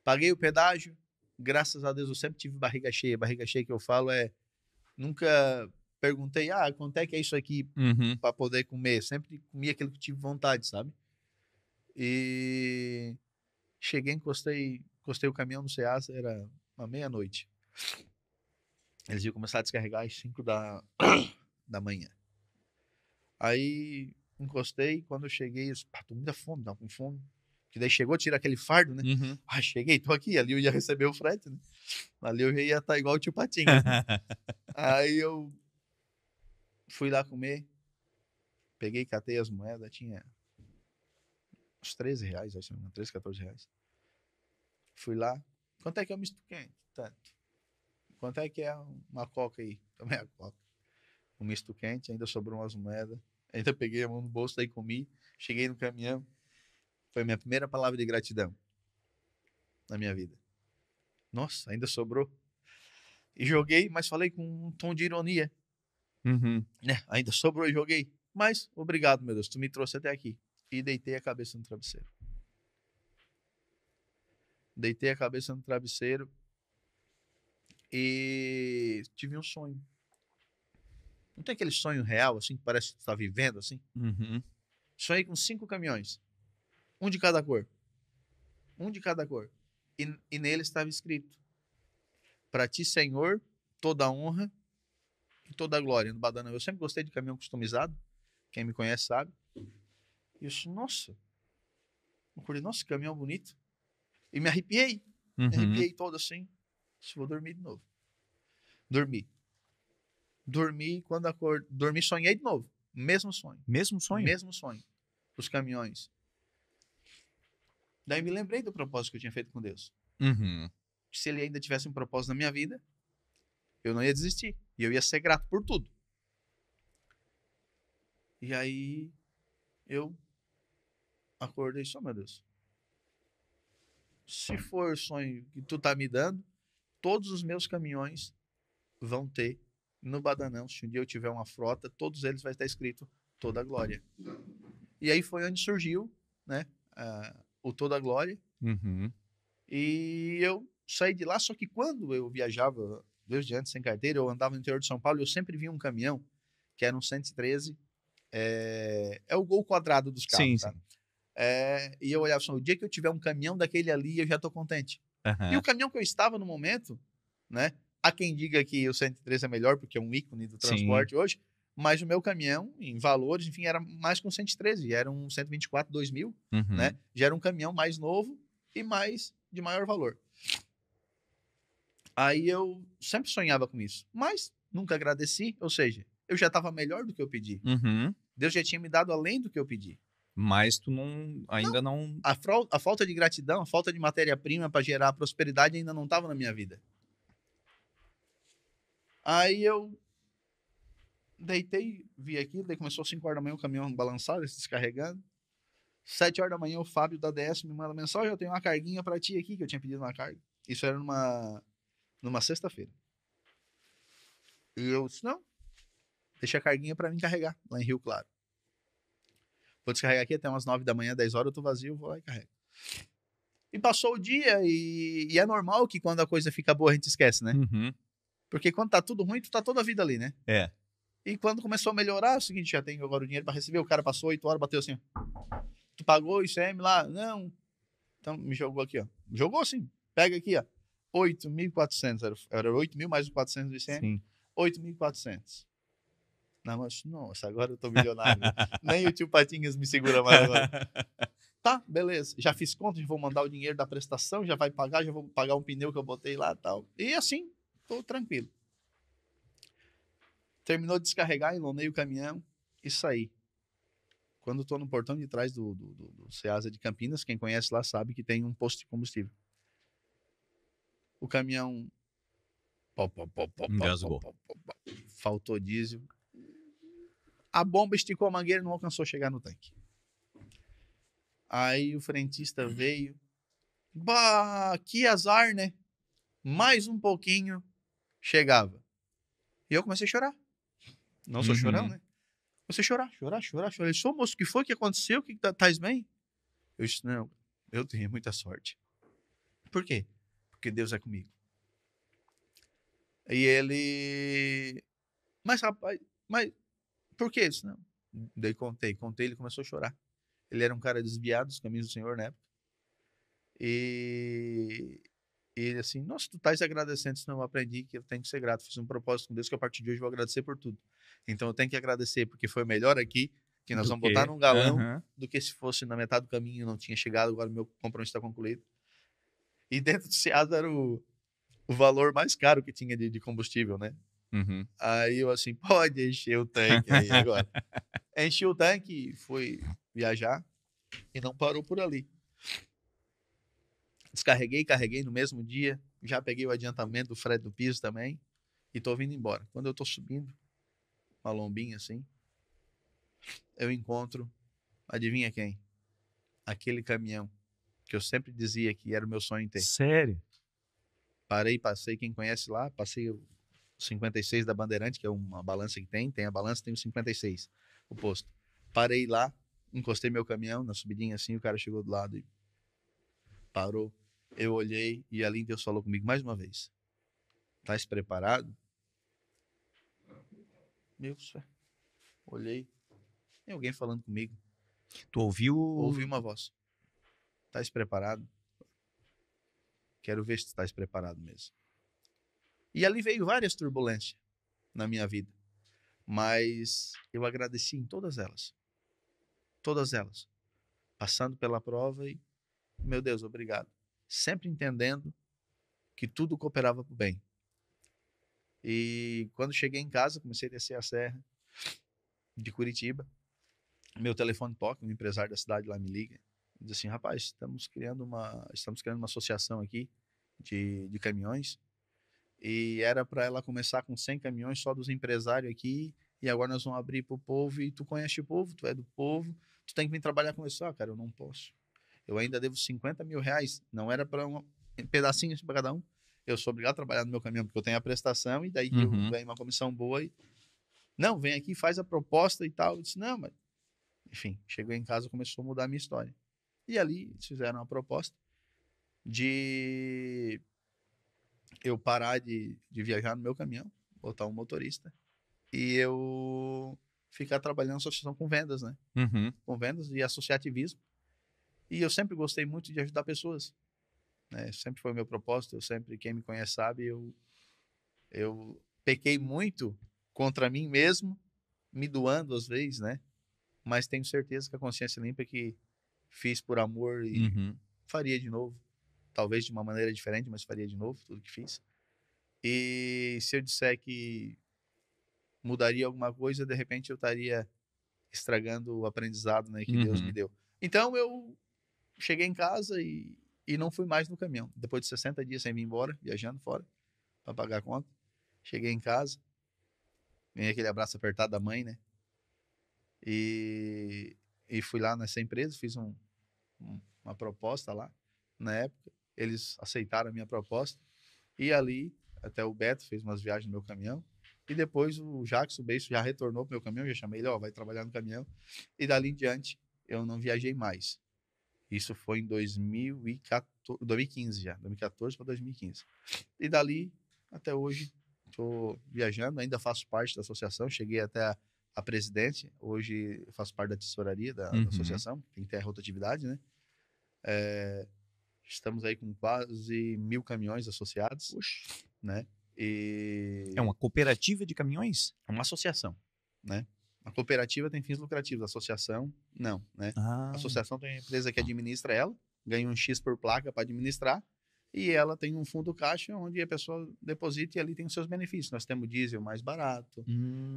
Paguei o pedágio. Graças a Deus eu sempre tive barriga cheia. Barriga cheia que eu falo nunca perguntei, quanto é que é isso aqui Uhum. para poder comer. Sempre comi aquilo que tive vontade, sabe? E cheguei, encostei o caminhão no Ceasa, era uma meia-noite. Eles iam começar a descarregar às 5 da manhã. Aí encostei, quando eu cheguei, eu disse, tô com muita fome, tava com fome. Que daí chegou, tira aquele fardo, né? Uhum. Cheguei, tô aqui. Ali eu ia receber o frete, né? Ali eu já ia estar igual o tio Patinhas, né? Aí eu fui lá comer, peguei, catei as moedas, tinha uns R$ 13, acho que 13, R$ 14. Fui lá, quanto é que é um misto quente? Tanto. Quanto é que é uma coca aí? Tomei a coca. Um misto quente, ainda sobrou umas moedas. Ainda peguei a mão no bolso, daí comi. Cheguei no caminhão. Foi a minha primeira palavra de gratidão na minha vida. Nossa, ainda sobrou. E joguei, mas falei com um tom de ironia. Uhum. Né? Ainda sobrou e joguei. Mas, obrigado, meu Deus, tu me trouxe até aqui. E deitei a cabeça no travesseiro. Deitei a cabeça no travesseiro E tive um sonho. Não tem aquele sonho real, assim, que parece que tu tá vivendo, assim? Uhum. Sonhei com 5 caminhões. Um de cada cor. Um de cada cor. E nele estava escrito: para ti, Senhor, toda a honra e toda a glória no Badanão. Eu sempre gostei de caminhão customizado. Quem me conhece sabe. E eu disse, nossa. Eu falei, nossa, que caminhão bonito. E me arrepiei. Me Uhum. arrepiei todo assim. Disse, vou dormir de novo. Dormi. Dormi, quando acordei. Dormi, sonhei de novo. Mesmo sonho. Mesmo sonho? Mesmo sonho. Os caminhões. Daí me lembrei do propósito que eu tinha feito com Deus. Uhum. Se ele ainda tivesse um propósito na minha vida, eu não ia desistir. E eu ia ser grato por tudo. E aí eu acordei só, meu Deus. Se for o sonho que tu tá me dando, todos os meus caminhões vão ter no Badanão. Se um dia eu tiver uma frota, todos eles vai estar escrito Toda a Glória. E aí foi onde surgiu, né, o Toda a Glória. Uhum. E eu saí de lá, só que quando eu viajava, Deus diante, sem carteira, eu andava no interior de São Paulo, eu sempre via um caminhão, que era um 113, é o Gol quadrado dos Sim, carros, tá? sim. E eu olhava assim, o dia que eu tiver um caminhão daquele ali, eu já tô contente. E o Uhum. caminhão que eu estava no momento, né? Há quem diga que o 103 é melhor, porque é um ícone do Sim. transporte hoje, mas o meu caminhão, em valores, enfim, era mais que um 113, era um 124 2000, Uhum. né? Já era um caminhão mais novo e mais de maior valor. Aí eu sempre sonhava com isso, mas nunca agradeci, ou seja, eu já estava melhor do que eu pedi. Uhum. Deus já tinha me dado além do que eu pedi. Mas tu não, ainda não. A falta de gratidão, a falta de matéria-prima para gerar prosperidade ainda não estava na minha vida. Aí eu deitei, vi aquilo, daí começou às 5 horas da manhã o caminhão balançado, se descarregando. 7 horas da manhã o Fábio da DS me manda mensagem, eu tenho uma carguinha para ti aqui, que eu tinha pedido uma carga. Isso era numa sexta-feira. E eu disse, não, deixa a carguinha para mim carregar, lá em Rio Claro. Vou descarregar aqui até umas 9 da manhã, 10 horas, eu tô vazio, vou lá e carrego. E passou o dia e é normal que quando a coisa fica boa a gente esquece, né? Uhum. Porque quando tá tudo ruim, tu tá toda a vida ali, né? É. E quando começou a melhorar, é o seguinte, já tenho agora o dinheiro para receber, o cara passou 8 horas, bateu assim, tu pagou o ICM lá? Não. Então me jogou aqui, ó. Jogou assim, pega aqui, ó. 8.400, era 8 mil mais os 400 do ICM, Sim. 8.400. Não, mas nossa, agora eu tô milionário. Nem o tio Patinhas me segura mais agora. Tá, beleza. Já fiz conta, já vou mandar o dinheiro da prestação, já vai pagar, já vou pagar um pneu que eu botei lá e tal. E assim, tô tranquilo. Terminou de descarregar, enlonei o caminhão e saí. Quando tô no portão de trás do Ceasa de Campinas, quem conhece lá sabe que tem um posto de combustível. O caminhão Engasgou. faltou diesel. A bomba esticou a mangueira e não alcançou chegar no tanque. Aí o frentista veio. Bah, que azar, né? Mais um pouquinho, chegava. E eu comecei a chorar. Não sou chorão, Uhum. né? Comecei a chorar. Ele disse, ô moço, o que foi que aconteceu? O que tá bem? Eu disse, não, eu tenho muita sorte. Por quê? Porque Deus é comigo. E ele... Mas rapaz, mas por que isso? Não. Daí contei, ele começou a chorar. Ele era um cara desviado dos caminhos do Senhor na época. E ele assim, nossa, tu estás agradecendo, senão eu aprendi que eu tenho que ser grato. Fiz um propósito com Deus que a partir de hoje eu vou agradecer por tudo. Então eu tenho que agradecer porque foi melhor aqui, que nós Do vamos que? botar num galão, Aham. do que se fosse na metade do caminho e não tinha chegado, agora o meu compromisso está concluído. E dentro do Ceasa era o valor mais caro que tinha de combustível, né? Uhum. Aí eu assim, pode encher o tanque aí agora. Enchi o tanque, fui viajar e não parou por ali. Descarreguei, carreguei no mesmo dia. Já peguei o adiantamento do frete do piso também. E tô vindo embora. Quando eu tô subindo, uma lombinha assim, eu encontro, adivinha quem? Aquele caminhão que eu sempre dizia que era o meu sonho em ter. Sério? Parei, passei, quem conhece lá, passei o 56 da Bandeirante, que é uma balança que tem a balança, tem o 56, o posto. Parei lá, encostei meu caminhão na subidinha assim, o cara chegou do lado e parou. Eu olhei e ali Deus falou comigo mais uma vez. Tá preparado? Meu Deus, olhei. Tem alguém falando comigo. Tu ouviu? Ouvi uma voz. Tá preparado? Quero ver se tu tá preparado mesmo. E ali veio várias turbulências na minha vida. Mas eu agradeci em todas elas. Todas elas. Passando pela prova e, meu Deus, obrigado. Sempre entendendo que tudo cooperava para o bem. E quando cheguei em casa, comecei a descer a serra de Curitiba. Meu telefone toca, um empresário da cidade lá me liga. Diz assim, rapaz, estamos criando uma associação aqui de caminhões. E era para ela começar com 100 caminhões só dos empresários aqui. E agora nós vamos abrir para o povo. E tu conhece o povo, tu é do povo. Tu tem que vir trabalhar com isso. Ah, cara, eu não posso. Eu ainda devo 50 mil reais. Não era para um pedacinho para cada um. Eu sou obrigado a trabalhar no meu caminhão, porque eu tenho a prestação. E daí eu ganho uma comissão boa. E... Não, vem aqui, faz a proposta e tal. Eu disse, não, mas... Enfim, chegou em casa, começou a mudar a minha história. E ali eles fizeram uma proposta de eu parar de viajar no meu caminhão, botar um motorista, e eu ficar trabalhando na associação com vendas, né? Com vendas e associativismo. E eu sempre gostei muito de ajudar pessoas, né? Sempre foi o meu propósito. Eu sempre, quem me conhece sabe, eu pequei muito contra mim mesmo, me doando às vezes, né? Mas tenho certeza que a consciência limpa é que fiz por amor e faria de novo. Talvez de uma maneira diferente, mas faria de novo tudo que fiz. E se eu disser que mudaria alguma coisa, de repente eu estaria estragando o aprendizado, né, que Deus me deu. Então eu cheguei em casa e não fui mais no caminhão. Depois de 60 dias sem vir embora, viajando fora para pagar a conta, cheguei em casa, ganhei aquele abraço apertado da mãe, né? E fui lá nessa empresa, fiz uma proposta lá na época. Eles aceitaram a minha proposta e ali até o Beto fez umas viagens no meu caminhão. E depois o Jackson, o Beiço, já retornou pro meu caminhão, já chamei ele, ó, vai trabalhar no caminhão. E dali em diante eu não viajei mais. Isso foi em 2015 já, 2014 para 2015. E dali até hoje estou viajando, ainda faço parte da associação, cheguei até a presidência, hoje faço parte da tesouraria da associação, tem que ter a rotatividade, né? Estamos aí com quase 1.000 caminhões associados, né? E É uma cooperativa de caminhões? é uma associação, né? A cooperativa tem fins lucrativos, a associação não, né? A associação tem uma empresa que administra ela, ganha um X por placa para administrar, e ela tem um fundo caixa onde a pessoa deposita e ali tem os seus benefícios. Nós temos diesel mais barato,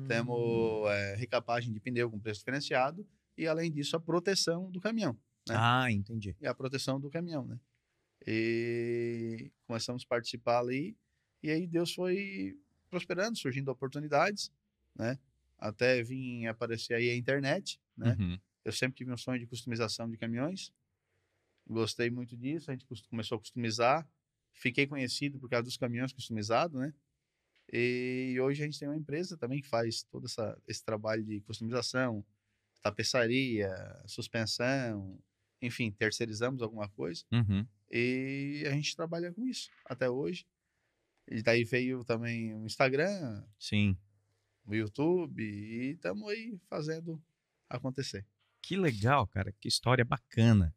temos recapagem de pneu com preço diferenciado, e além disso a proteção do caminhão, né? Entendi. E a proteção do caminhão, né? E começamos a participar ali, e aí Deus foi prosperando, surgindo oportunidades, né? Até vir aparecer aí a internet, né? Eu sempre tive um sonho de customização de caminhões, gostei muito disso, a gente começou a customizar, fiquei conhecido por causa dos caminhões customizados, né? E hoje a gente tem uma empresa também que faz todo esse trabalho de customização, tapeçaria, suspensão, enfim, terceirizamos alguma coisa. E a gente trabalha com isso até hoje. E daí veio também o Instagram, Sim. o YouTube, e estamos aí fazendo acontecer. Que legal, cara. Que história bacana.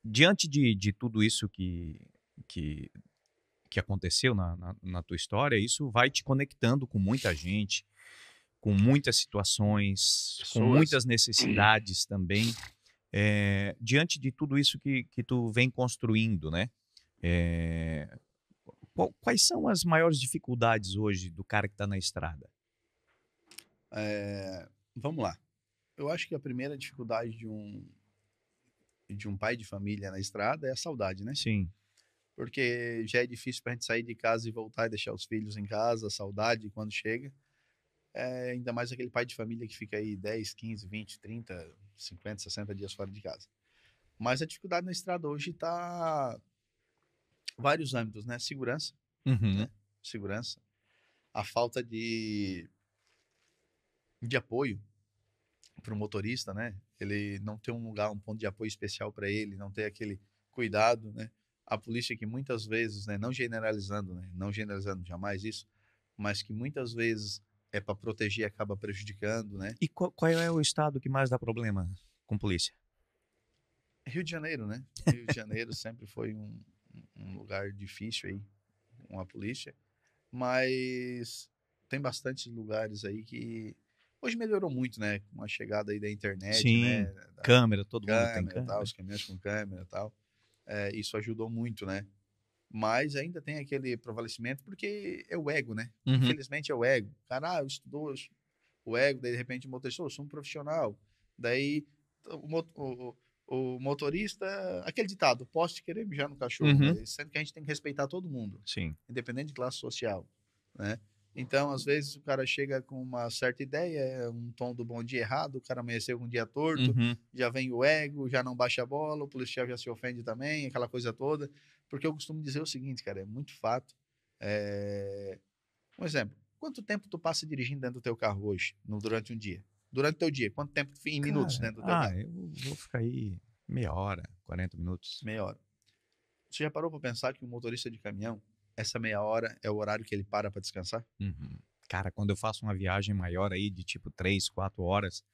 Diante de tudo isso que aconteceu na tua história, isso vai te conectando com muita gente, com muitas situações, com muitas necessidades também. Diante de tudo isso que tu vem construindo, né? Quais são as maiores dificuldades hoje do cara que está na estrada? Vamos lá. Eu acho que a primeira dificuldade de um pai de família na estrada é a saudade, né? Sim. Porque já é difícil para a gente sair de casa e voltar e deixar os filhos em casa, a saudade quando chega. Ainda mais aquele pai de família que fica aí 10, 15, 20, 30, 50, 60 dias fora de casa. Mas a dificuldade na estrada hoje está vários âmbitos, né? Segurança, né? Segurança. A falta de apoio para o motorista, né? Ele não ter um lugar, um ponto de apoio especial para ele, não ter aquele cuidado, né? a polícia que muitas vezes, né, não generalizando, né, não generalizando jamais isso, mas que muitas vezes é para proteger e acaba prejudicando, né? E qual é o estado que mais dá problema com polícia? Rio de Janeiro, né? Rio de Janeiro sempre foi um lugar difícil aí com a polícia, mas tem bastante lugares aí que hoje melhorou muito, né? Com a chegada aí da internet, né? Sim, Da câmera, todo mundo tem câmera, e tal, câmera. os caminhões com câmera, e tal. Isso ajudou muito, né? Mas ainda tem aquele prevalecimento porque é o ego, né? Uhum, Infelizmente é o ego. Cara, estudou o ego, daí de repente o motorista, eu sou um profissional. Daí o motorista, aquele ditado, poste querer mijar no cachorro, uhum, né? Sendo que a gente tem que respeitar todo mundo, sim. independente de classe social, né? Então, às vezes, o cara chega com uma certa ideia, um tom do bom dia errado, o cara amanheceu com um dia torto, Uhum. já vem o ego, já não baixa a bola, o policial já se ofende também, aquela coisa toda. Porque eu costumo dizer o seguinte, cara, é muito fato. Um exemplo, quanto tempo tu passa dirigindo dentro do teu carro hoje, durante um dia? Durante o teu dia, quanto tempo em minutos Cara, dentro do teu carro? eu vou ficar aí meia hora, 40 minutos. Meia hora. Você já parou para pensar que um motorista de caminhão, essa meia hora é o horário que ele para descansar? Uhum. Cara, quando eu faço uma viagem maior aí de tipo 3, 4 horas,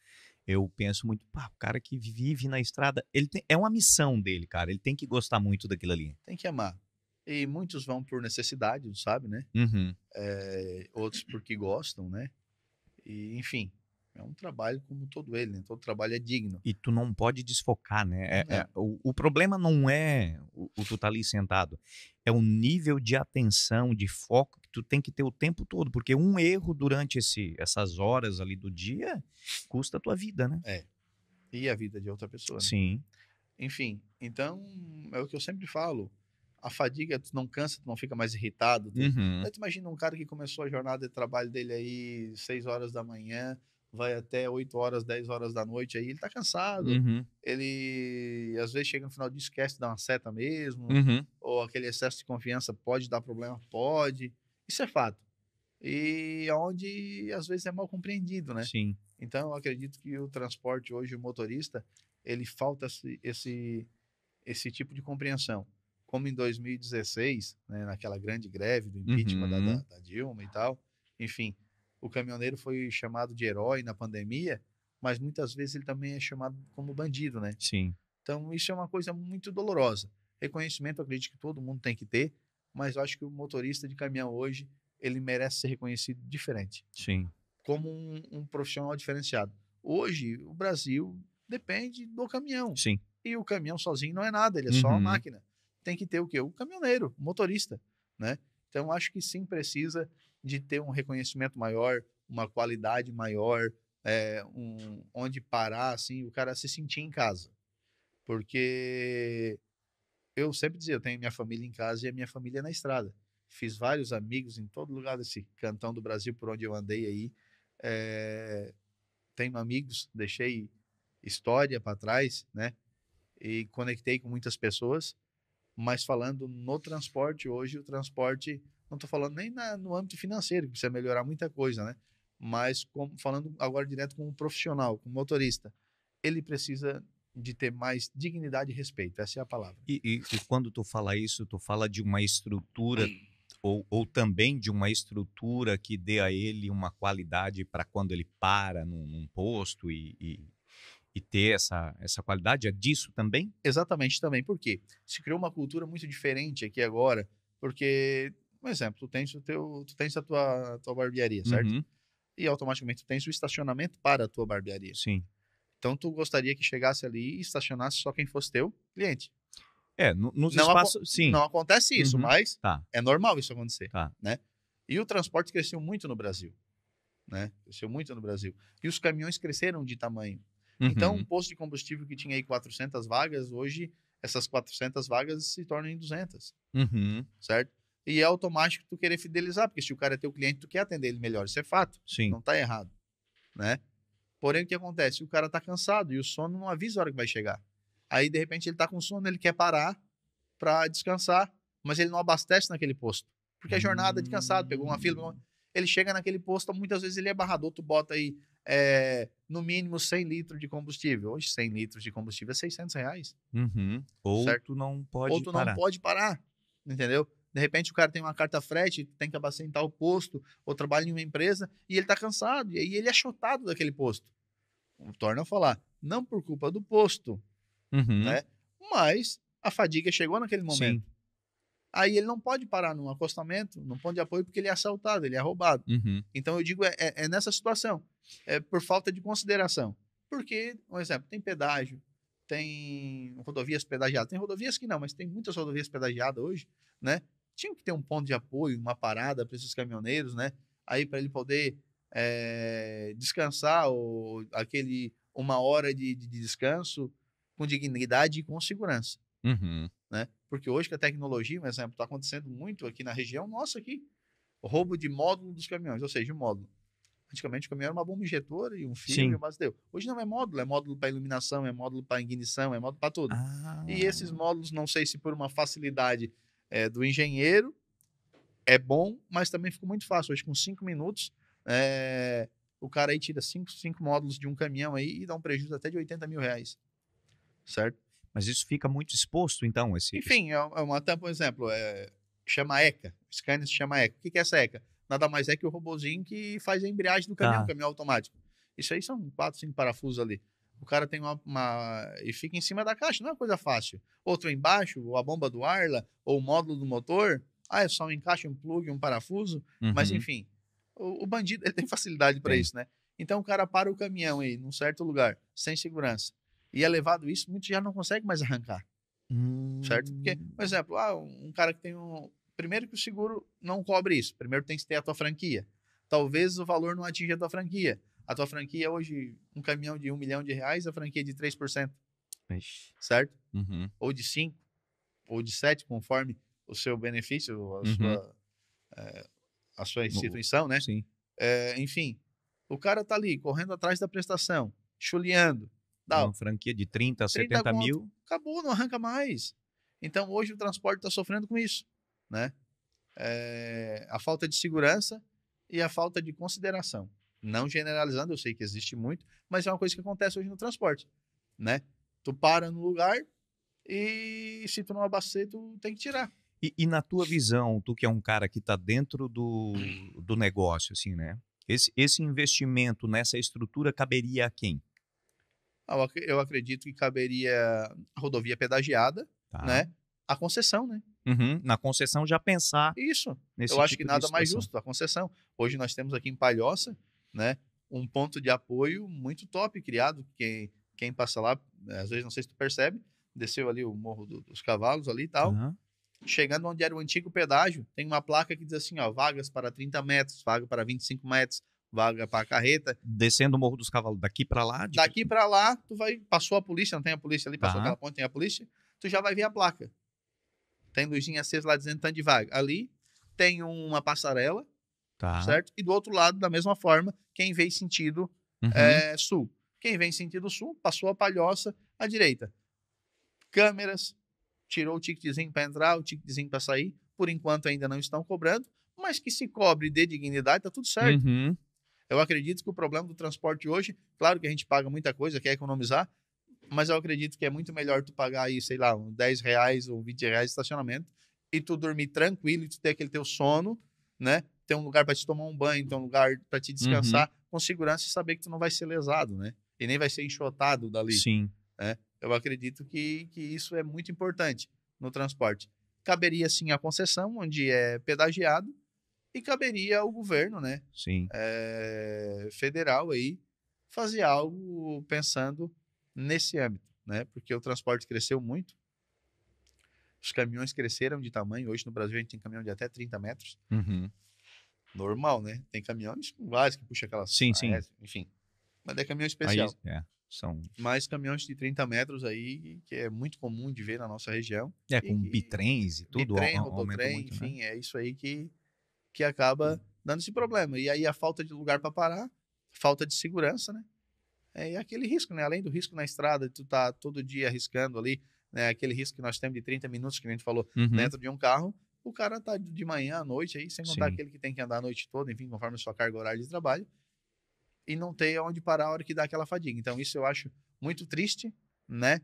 eu penso muito, pá, o cara que vive na estrada, é uma missão dele, cara. Ele tem que gostar muito daquilo ali. Tem que amar. E muitos vão por necessidade, tu sabe, né? Uhum. Outros porque gostam, né? E, enfim, é um trabalho como todo ele, né? Todo trabalho é digno. E tu não pode desfocar, né? Não, O problema não é o tu tá ali sentado, é o nível de atenção, de foco que tu tem que ter o tempo todo, porque um erro durante essas horas ali do dia custa a tua vida, né? e a vida de outra pessoa, né? Sim. Enfim, então é o que eu sempre falo. A fadiga, tu não cansa, tu não fica mais irritado. Uhum. Aí tu imagina um cara que começou a jornada de trabalho dele aí 6 horas da manhã, vai até 8 horas, 10 horas da noite aí, ele tá cansado. Uhum. Ele às vezes chega no final do dia esquece de dar uma seta mesmo, Uhum. ou aquele excesso de confiança pode dar problema, pode. Isso é fato. E onde às vezes é mal compreendido, né? Sim. Então eu acredito que o transporte hoje, o motorista, ele falta esse tipo de compreensão. Como em 2016, né, naquela grande greve do impeachment Uhum. da Dilma e tal, enfim, o caminhoneiro foi chamado de herói na pandemia, mas muitas vezes ele também é chamado como bandido, né? Sim. Então isso é uma coisa muito dolorosa. Reconhecimento, eu acredito que todo mundo tem que ter, mas eu acho que o motorista de caminhão hoje, ele merece ser reconhecido diferente, Sim. como um profissional diferenciado. Hoje, o Brasil depende do caminhão. Sim. E o caminhão sozinho não é nada, ele é só uma Uhum. máquina. Tem que ter o quê? O caminhoneiro, o motorista, né? Então, acho que sim precisa de ter um reconhecimento maior, uma qualidade maior, onde parar, assim, o cara se sentir em casa. Porque eu sempre dizia, eu tenho minha família em casa e a minha família na estrada. Fiz vários amigos em todo lugar desse cantão do Brasil por onde eu andei aí. É, tenho amigos, deixei história para trás, né? E conectei com muitas pessoas. Mas falando no transporte, hoje o transporte, não estou falando nem no âmbito financeiro, que precisa melhorar muita coisa, né? Mas falando agora direto com um profissional, com um motorista, ele precisa de ter mais dignidade e respeito, essa é a palavra. E quando tu fala isso, tu fala de uma estrutura ou também de uma estrutura que dê a ele uma qualidade para quando ele para num posto e ter essa qualidade? É disso também? Exatamente também, porque se criou uma cultura muito diferente aqui agora, porque, um exemplo, tu tens a tua barbearia, certo? Uhum. E automaticamente tu tens o estacionamento para a tua barbearia. Sim. Então tu gostaria que chegasse ali e estacionasse só quem fosse teu cliente. Nos espaços, sim. Não acontece isso, Uhum. mas Tá, é normal isso acontecer, tá. né? E o transporte cresceu muito no Brasil, né? Cresceu muito no Brasil. E os caminhões cresceram de tamanho. Então, um Uhum. posto de combustível que tinha aí 400 vagas, hoje essas 400 vagas se tornam em 200, Uhum. certo? E é automático tu querer fidelizar, porque se o cara é teu cliente, tu quer atender ele melhor. Isso é fato, Sim. não tá errado, né? Porém, o que acontece? O cara tá cansado e o sono não avisa a hora que vai chegar. Aí, de repente, ele tá com sono, ele quer parar para descansar, mas ele não abastece naquele posto. Porque a jornada de cansado, pegou uma fila, Hum. ele chega naquele posto, muitas vezes ele é barrador, tu bota aí no mínimo 100 litros de combustível. Hoje, 100 litros de combustível é R$ 600, Ou certo? tu não Ou pode tu não parar. pode parar, entendeu? De repente o cara tem uma carta frete, tem que abastecer o posto, ou trabalha em uma empresa, e ele tá cansado, e aí ele é chotado daquele posto. Torna a falar, não por culpa do posto, Uhum. né? Mas a fadiga chegou naquele momento. Sim. Aí ele não pode parar num acostamento, num ponto de apoio, porque ele é assaltado, ele é roubado. Uhum. Então eu digo, é nessa situação, é por falta de consideração. Porque, um exemplo, tem pedágio, tem rodovias pedagiadas. Tem rodovias que não, mas tem muitas rodovias pedagiadas hoje, né? Tinha que ter um ponto de apoio, uma parada para esses caminhoneiros, né? Aí para ele poder descansar, ou uma hora de descanso com dignidade e com segurança, Uhum. né? Porque hoje que a tecnologia, por exemplo, está acontecendo muito aqui na região nossa aqui, o roubo de módulo dos caminhões, ou seja, o módulo. Antigamente o caminhão era uma bomba injetora e um fio e Sim. o base deu. Hoje não é módulo para iluminação, é módulo para ignição, é módulo para tudo. E esses Ah. módulos, não sei se por uma facilidade do engenheiro, é bom, mas também ficou muito fácil. Hoje, com 5 minutos, o cara aí tira cinco módulos de um caminhão aí e dá um prejuízo até de R$ 80.000, certo? Mas isso fica muito exposto, então, Enfim, é uma tampa, por exemplo, chama ECA. O scanner se chama ECA. O que é essa ECA? Nada mais é que o robozinho que faz a embreagem do caminhão, Tá. caminhão automático. Isso aí são 4, 5 parafusos ali. O cara tem e fica em cima da caixa, não é uma coisa fácil. Outro embaixo, ou a bomba do ar, ou o módulo do motor. É só um encaixe, um plug, um parafuso. Mas Uhum. enfim, o bandido ele tem facilidade para Tem. isso, né? Então o cara para o caminhão aí, num certo lugar, sem segurança. E é levado isso, muitos já não conseguem mais arrancar. Certo? Porque, por Hum. exemplo, um cara que tem primeiro que o seguro não cobre isso. Primeiro tem que ter a tua franquia. Talvez o valor não atinja a tua franquia. A tua franquia hoje, um caminhão de R$ 1 milhão, a franquia é de 3%, Ixi. certo? Uhum. Ou de 5%, ou de 7%, conforme o seu benefício, Uhum. a sua No- instituição, né? Sim. Enfim, o cara tá ali, correndo atrás da prestação, chuleando, dá Uma franquia de 30 a 30 70 conto, mil. acabou, não arranca mais. Então hoje o transporte está sofrendo com isso, né? A falta de segurança e a falta de consideração. Não generalizando, eu sei que existe muito, mas é uma coisa que acontece hoje no transporte, né? Tu para no lugar e se tu não abastecer, tu tem que tirar. E na tua visão, tu que é um cara que está dentro do negócio, assim, né? Esse investimento nessa estrutura caberia a quem? Eu acredito que caberia a rodovia pedagiada, Tá? né? A concessão, né? Uhum. Na concessão já pensar Isso. Eu nesse acho que tipo de nada mais situação. justo, a concessão. Hoje nós temos aqui em Palhoça, né, um ponto de apoio muito top criado. Quem passa lá, às vezes não sei se tu percebe, desceu ali o Morro dos Cavalos ali e tal, Aham. chegando onde era o antigo pedágio, tem uma placa que diz assim, ó, vagas para 30 metros, vaga para 25 metros, vaga para carreta. Descendo o Morro dos Cavalos daqui para lá? Daqui para lá, passou a polícia, não tem a polícia ali, passou Tá, aquela ponte, tem a polícia, tu já vai ver a placa. Tem luzinha acesa lá dizendo tanto de vaga. Ali tem uma passarela, tá. certo? E do outro lado, da mesma forma, quem vem sentido Uhum. sul. Quem vem sentido sul, passou a Palhoça à direita. Câmeras, tirou o ticketzinho para entrar, o ticketzinho para sair. Por enquanto ainda não estão cobrando, mas que se cobre de dignidade, tá tudo certo. Uhum. Eu acredito que o problema do transporte hoje, claro que a gente paga muita coisa, quer economizar, mas eu acredito que é muito melhor tu pagar aí, sei lá, uns R$ 10 ou R$ 20 de estacionamento e tu dormir tranquilo e tu ter aquele teu sono, né? Ter um lugar para te tomar um banho, ter um lugar para te Uhum. descansar com segurança e saber que tu não vai ser lesado, né? E nem vai ser enxotado dali, Sim. né? Eu acredito que isso é muito importante no transporte. Caberia sim a concessão, onde é pedagiado, e caberia ao governo, né? Sim. Federal aí fazer algo pensando nesse âmbito, né? Porque o transporte cresceu muito, os caminhões cresceram de tamanho. Hoje no Brasil a gente tem caminhão de até 30 metros. Uhum. Normal, né? Tem caminhões com vários que puxa aquelas. Sim, sim. Enfim. Mas é caminhão Aí, especial. são... Mais caminhões de 30 metros aí, que é muito comum de ver na nossa região. com bitrens e tudo Bitrem, aumenta rodotrem, muito, né? enfim, é isso aí que acaba dando esse problema. E aí a falta de lugar para parar, falta de segurança, né? E aquele risco, né? Além do risco na estrada, tu tá todo dia arriscando ali, né? Aquele risco que nós temos de 30 minutos, que a gente falou, Uhum. dentro de um carro, o cara tá de manhã à noite aí, sem contar Sim. aquele que tem que andar a noite toda, enfim, conforme a sua carga horária de trabalho. e não ter onde parar a hora que dá aquela fadiga. Então, isso eu acho muito triste, né?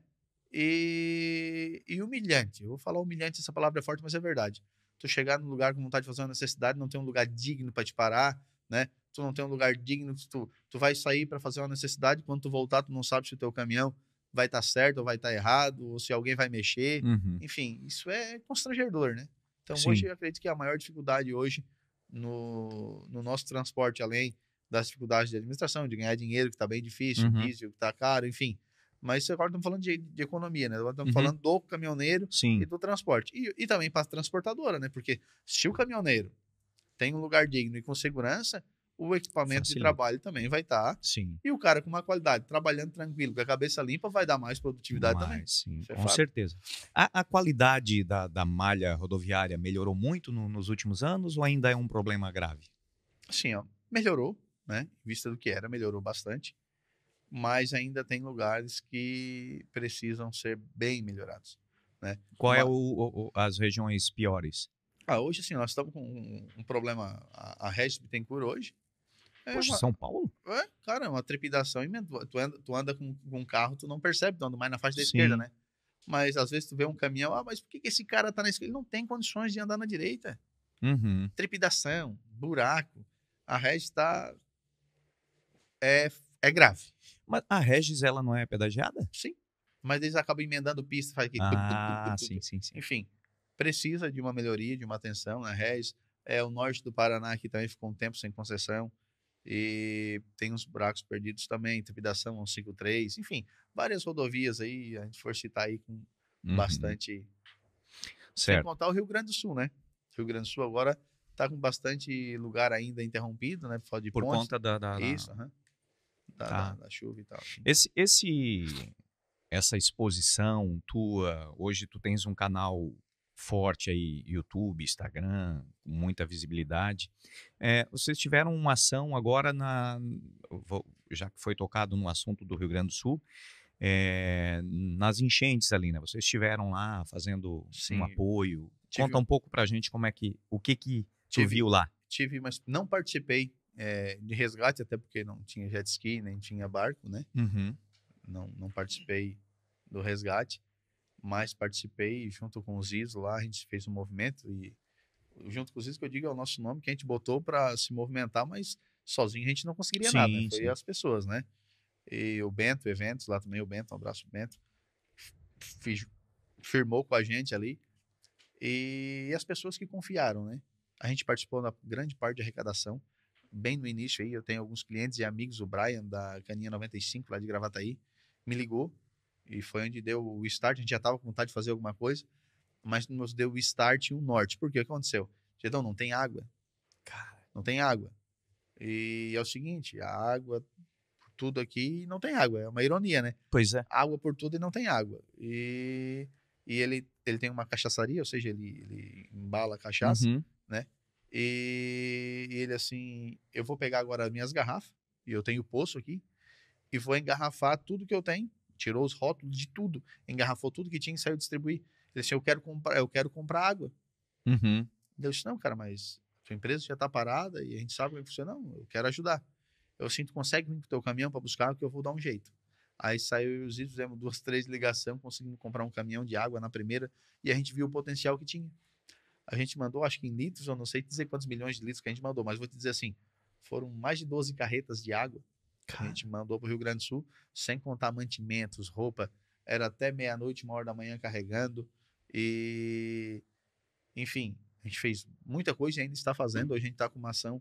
E humilhante. Eu vou falar humilhante, essa palavra é forte, mas é verdade. Tu chegar num lugar com vontade de fazer uma necessidade, não tem um lugar digno para te parar, né? Tu não tem um lugar digno, tu vai sair para fazer uma necessidade, quando tu voltar, tu não sabe se o teu caminhão vai estar certo ou vai estar errado, ou se alguém vai mexer. Uhum. Enfim, isso é constrangedor, né? Então, hoje, Sim. eu acredito que a maior dificuldade hoje no nosso transporte, além das dificuldades de administração, de ganhar dinheiro, que está bem difícil, Uhum. diesel, que está caro, enfim. Mas agora estamos falando de economia, né? Agora estamos Uhum. falando do caminhoneiro e Sim. do transporte. E também para a transportadora, né? Porque se o caminhoneiro tem um lugar digno e com segurança, o equipamento de Facilita. trabalho também vai estar. Sim. E o cara com uma qualidade, trabalhando tranquilo, com a cabeça limpa, vai dar mais produtividade também. Sim, Isso é com fato. certeza. A qualidade da malha rodoviária melhorou muito nos últimos anos ou ainda é um problema grave? Assim, ó, melhorou, né? Em vista do que era, melhorou bastante. Mas ainda tem lugares que precisam ser bem melhorados, né? Qual é as regiões piores? Hoje, assim, nós estamos com um problema. A Regis Bittencourt hoje é Poxa, uma, São Paulo? cara, é uma trepidação imensa. Tu anda com um carro, tu não percebe, tu anda mais na faixa da esquerda, Sim. né? Mas às vezes tu vê um caminhão, mas por que esse cara tá na esquerda? Ele não tem condições de andar na direita. Uhum. Trepidação, buraco. A Regis está. É grave. Mas a Regis, ela não é pedagiada? Sim. Mas eles acabam emendando pista, faz aqui. Sim, sim, sim. Enfim, precisa de uma melhoria, de uma atenção na Regis. O norte do Paraná aqui também ficou um tempo sem concessão. E tem uns buracos perdidos também, trepidação 153, enfim, várias rodovias aí, a gente for citar aí com bastante. Sem Certo. contar o Rio Grande do Sul, né? O Rio Grande do Sul agora está com bastante lugar ainda interrompido, né? Por falta de Por pontes. conta Isso, aham. Tá. Da chuva e tal. Essa exposição tua, hoje tu tens um canal forte aí, YouTube, Instagram, com muita visibilidade. Vocês tiveram uma ação agora já que foi tocado no assunto do Rio Grande do Sul, nas enchentes ali, né? Vocês estiveram lá fazendo Sim. um apoio. Tive- Conta um pouco pra gente o que tu viu lá. Mas não participei de resgate, até porque não tinha jet ski, nem tinha barco, né? Uhum. Não participei do resgate, mas participei junto com os ISO lá, a gente fez um movimento e junto com os ISO, que eu digo é o nosso nome, que a gente botou para se movimentar, mas sozinho a gente não conseguiria nada, né? Foi Sim. as pessoas, né? E o Bento Eventos lá também, o Bento, um abraço pro Bento, firmou com a gente ali e as pessoas que confiaram, né? A gente participou da grande parte de arrecadação, bem no início aí, eu tenho alguns clientes e amigos, o Brian da Caninha 95 lá de Gravataí, me ligou e foi onde deu o start, a gente já estava com vontade de fazer alguma coisa, mas nos deu o start e o norte. Por quê? O que aconteceu? Gedão, não tem água. Cara. Não tem água. E é o seguinte, a água por tudo aqui não tem água, é uma ironia, né? Pois é. Água por tudo e não tem água. E ele tem uma cachaçaria, ou seja, ele embala a cachaça, Uhum. né? E ele assim, eu vou pegar agora as minhas garrafas, e eu tenho poço aqui, e vou engarrafar tudo que eu tenho, tirou os rótulos de tudo, engarrafou tudo que tinha e saiu distribuir. Ele disse, eu quero comprar água. Uhum. Eu disse, não, cara, mas sua empresa já está parada e a gente sabe como é que funciona. Não, eu quero ajudar. Eu assim, tu consegue vir com o teu caminhão para buscar, que eu vou dar um jeito. Aí saiu os vídeos, fizemos 2, 3 ligações, conseguimos comprar um caminhão de água na primeira e a gente viu o potencial que tinha. A gente mandou, acho que em litros, eu não sei dizer quantos milhões de litros que a gente mandou, mas vou te dizer assim, foram mais de 12 carretas de água que a gente mandou para o Rio Grande do Sul, sem contar mantimentos, roupa, era até meia-noite, 1 hora da manhã carregando e, enfim, a gente fez muita coisa e ainda está fazendo. Hoje a gente está com uma ação.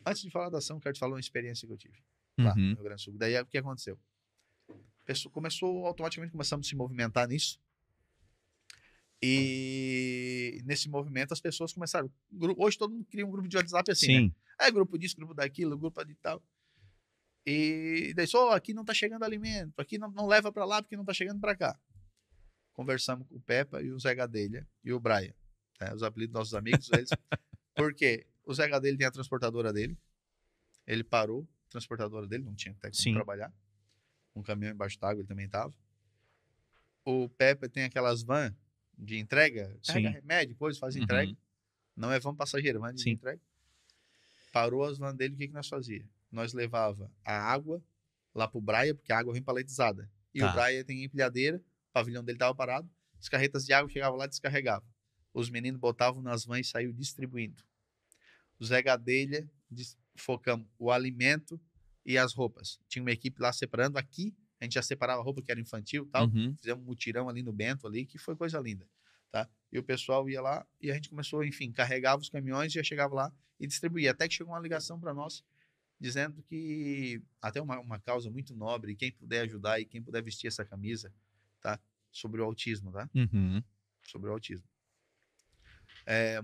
Antes de falar da ação, quero te falar uma experiência que eu tive lá no Rio Grande do Sul. Daí o que aconteceu? Automaticamente começamos a se movimentar nisso. E nesse movimento as pessoas começaram. Hoje todo mundo cria um grupo de WhatsApp assim, Sim. né? Grupo disso, grupo daquilo, grupo de tal. E daí só aqui não tá chegando alimento, aqui não leva para lá porque não tá chegando para cá. Conversamos com o Peppa e o Zé Gadelha e o Brian, né? Os apelidos dos nossos amigos, eles. Porque o Zé Gadelha tem a transportadora dele, ele parou a transportadora dele, não tinha até como trabalhar. Um caminhão embaixo d'água ele também tava. O Peppa tem aquelas vans de entrega, carrega remédio, coisa, faz entrega. Não é van passageira, van de entrega. Parou as vans dele, o que nós fazia? Nós levava a água lá pro Braia, porque a água vem paletizada. E o Tá. Braia tem empilhadeira, o pavilhão dele tava parado, as carretas de água chegavam lá e descarregavam. Os meninos botavam nas vans e saíam distribuindo. O Zé Gadelha, focamos o alimento e as roupas. Tinha uma equipe lá separando. Aqui, a gente já separava a roupa que era infantil e tal. Uhum. Fizemos um mutirão ali no Bento, ali, que foi coisa linda. Tá? E o pessoal ia lá e a gente começou, enfim, carregava os caminhões, já chegava lá e distribuía. Até que chegou uma ligação para nós, dizendo que até uma causa muito nobre, quem puder ajudar e quem puder vestir essa camisa, tá? Sobre o autismo, tá? Uhum. Sobre o autismo.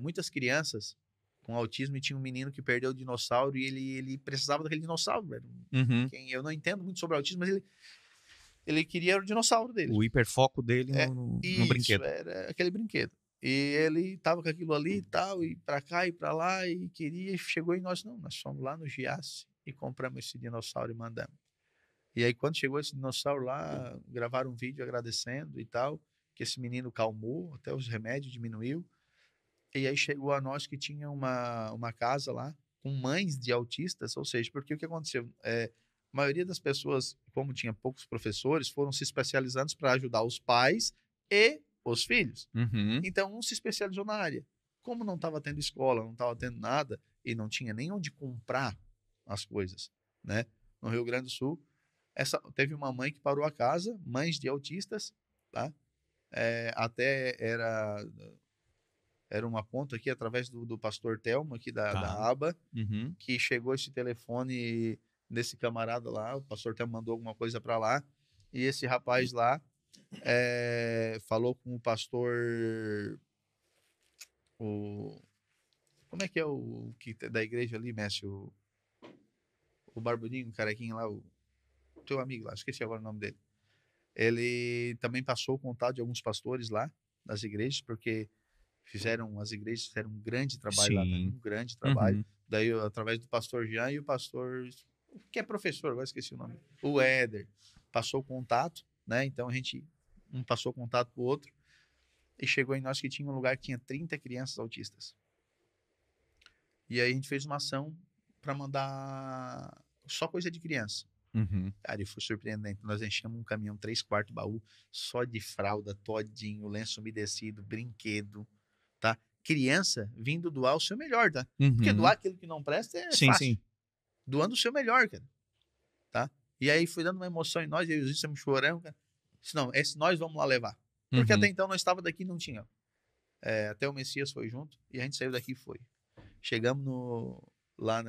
Muitas crianças com autismo, e tinha um menino que perdeu o dinossauro e ele precisava daquele dinossauro, velho. Uhum. Eu não entendo muito sobre autismo, mas ele queria o dinossauro dele. O hiperfoco dele no brinquedo. Era aquele brinquedo. E ele tava com aquilo ali e tal, e pra cá e pra lá, e queria, e chegou, e nós fomos lá no Giasse e compramos esse dinossauro e mandamos. E aí, quando chegou esse dinossauro lá, gravaram um vídeo agradecendo e tal, que esse menino calmou, até os remédios diminuiu. E aí chegou a nós que tinha uma casa lá com mães de autistas, ou seja, porque o que aconteceu? A maioria das pessoas, como tinha poucos professores, foram se especializando para ajudar os pais e os filhos. Uhum. Então, um se especializou na área. Como não estava tendo escola, não estava tendo nada, e não tinha nem onde comprar as coisas, né? No Rio Grande do Sul, teve uma mãe que parou a casa, mães de autistas, tá? Até era uma ponta aqui, através do pastor Telmo, aqui da aba, Uhum. que chegou esse telefone desse camarada lá, o pastor Telmo mandou alguma coisa para lá, e esse rapaz lá falou com o pastor, como é que é o que da igreja ali, mestre, o barbudinho, o carequinho lá, o teu amigo lá, esqueci agora o nome dele. Ele também passou o contato de alguns pastores lá, das igrejas, porque as igrejas fizeram um grande trabalho lá, um grande trabalho. Uhum. Daí, através do pastor Jean e o pastor, que é professor, agora esqueci o nome, o Éder, passou o contato, né? Então um passou o contato pro outro, e chegou em nós que tinha um lugar que tinha 30 crianças autistas. E aí a gente fez uma ação para mandar só coisa de criança. Uhum. Cara, e foi surpreendente. Nós enchemos um caminhão 3/4 baú só de fralda, todinho, lenço umedecido, brinquedo, tá? Criança vindo doar o seu melhor, tá? Uhum. Porque doar aquilo que não presta é fácil. Sim. Doando o seu melhor, cara. Tá? E aí foi dando uma emoção em nós, e aí os estamos chorando, cara. Disse, não, esse nós vamos lá levar. Porque até então nós estava daqui e não tinha. Até o Messias foi junto, e a gente saiu daqui e foi. Chegamos lá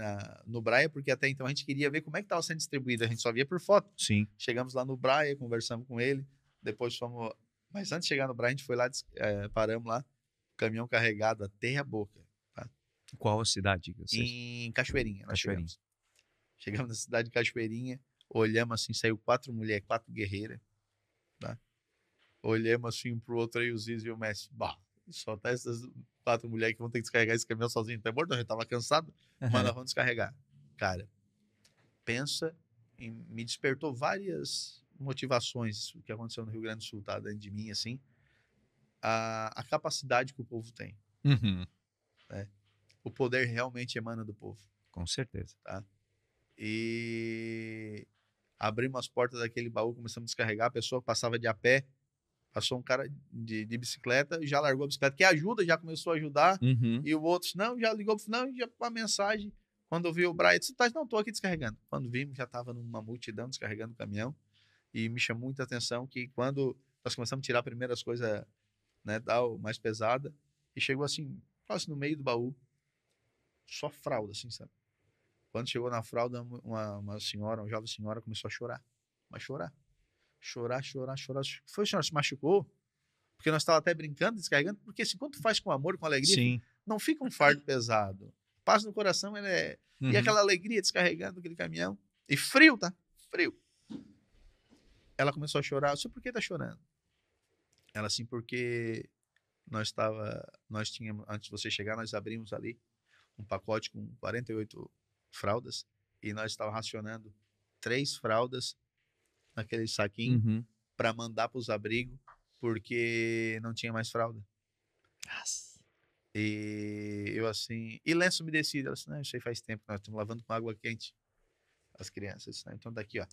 no Braia, porque até então a gente queria ver como é que estava sendo distribuído, a gente só via por foto. Sim. Chegamos lá no Braia, conversamos com ele, depois fomos... Mas antes de chegar no Braia, a gente foi lá, paramos lá, caminhão carregado até a boca. Tá? Qual a cidade? Em Cachoeirinha. Cachoeirinha. Chegamos na cidade de Cachoeirinha, olhamos assim, saiu 4 mulheres, 4 guerreiras. Tá? Olhamos assim um pro outro aí, o Ziz e o Messi. Bah, só tá essas 4 mulheres que vão ter que descarregar esse caminhão sozinho. Até morto, a gente tava cansado, mas nós vamos descarregar. Cara, pensa, me despertou várias motivações o que aconteceu no Rio Grande do Sul, tá? Dentro de mim, assim. A capacidade que o povo tem. Uhum. Né? O poder realmente emana do povo. Com certeza. Tá? E abrimos as portas daquele baú, começamos a descarregar, a pessoa passava de a pé, passou um cara de bicicleta, já largou a bicicleta, que ajuda, já começou a ajudar, e o outro, não, já ligou, não, já uma mensagem, quando eu vi o Brian, disse, não, tô aqui descarregando. Quando vimos, já estava numa multidão descarregando o caminhão, e me chamou muita atenção que quando nós começamos a tirar primeiras coisas, né, tal, mais pesada, e chegou assim, quase no meio do baú, só fralda, assim, sabe? Quando chegou na fralda, uma senhora, uma jovem senhora, começou a chorar. Mas chorar. Chorar. Foi, senhora, se machucou? Porque nós estávamos até brincando, descarregando. Porque assim, quando tu faz com amor, com alegria, Sim. não fica um fardo pesado. Paz no coração, ele é... E aquela alegria descarregando aquele caminhão. E frio, tá? Frio. Ela começou a chorar. Eu sei por que tá chorando. Ela assim, porque nós tínhamos, antes de você chegar, nós abrimos ali um pacote com 48 fraldas, e nós estávamos racionando 3 fraldas naquele saquinho para mandar para os abrigos, porque não tinha mais fralda. Nossa. E eu assim, e lenço umedecido? Ela disse, não, isso aí faz tempo, nós estamos lavando com água quente, as crianças. Eu disse, não, então daqui, ó,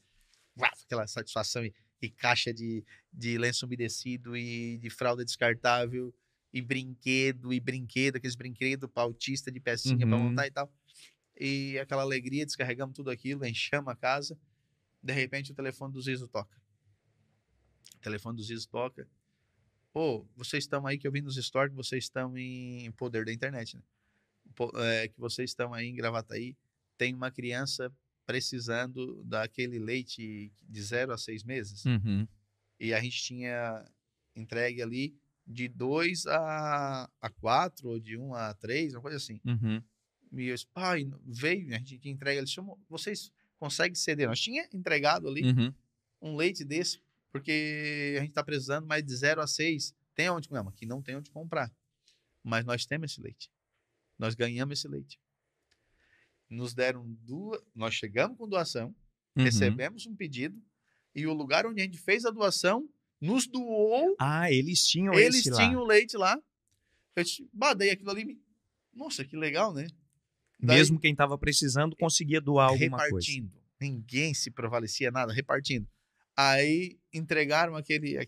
uau, aquela satisfação e caixa de lenço umedecido e de fralda descartável e brinquedo, aqueles brinquedos para autista de pecinha para Uhum. montar e tal. E aquela alegria, descarregamos tudo aquilo, enchemos a casa. De repente o telefone do Zizo toca. O telefone do Zizo toca. Pô, vocês estão aí, que eu vi nos stories que vocês estão em poder da internet, né? Que vocês estão aí em Gravataí. Tem uma criança precisando daquele leite de 0 a 6 meses. Uhum. E a gente tinha entregue ali de 2 a 4, ou de 1 a 3, uma coisa assim. Uhum. E eu disse, pai, veio, a gente entrega, ele chamou, vocês conseguem ceder? Nós tinha entregado ali Uhum. um leite desse, porque a gente está precisando, mas de 0 a 6, tem onde comer? Aqui não tem onde comprar. Mas nós temos esse leite. Nós ganhamos esse leite. Nos deram duas, nós chegamos com doação, Uhum. recebemos um pedido, e o lugar onde a gente fez a doação nos doou. Ah, eles tinham Eles esse tinham lá. o leite lá. Eu disse, daí aquilo ali, nossa, que legal, né? Daí, Mesmo quem estava precisando conseguia doar alguma coisa. repartindo. Ninguém se prevalecia nada, repartindo. Aí entregaram aquele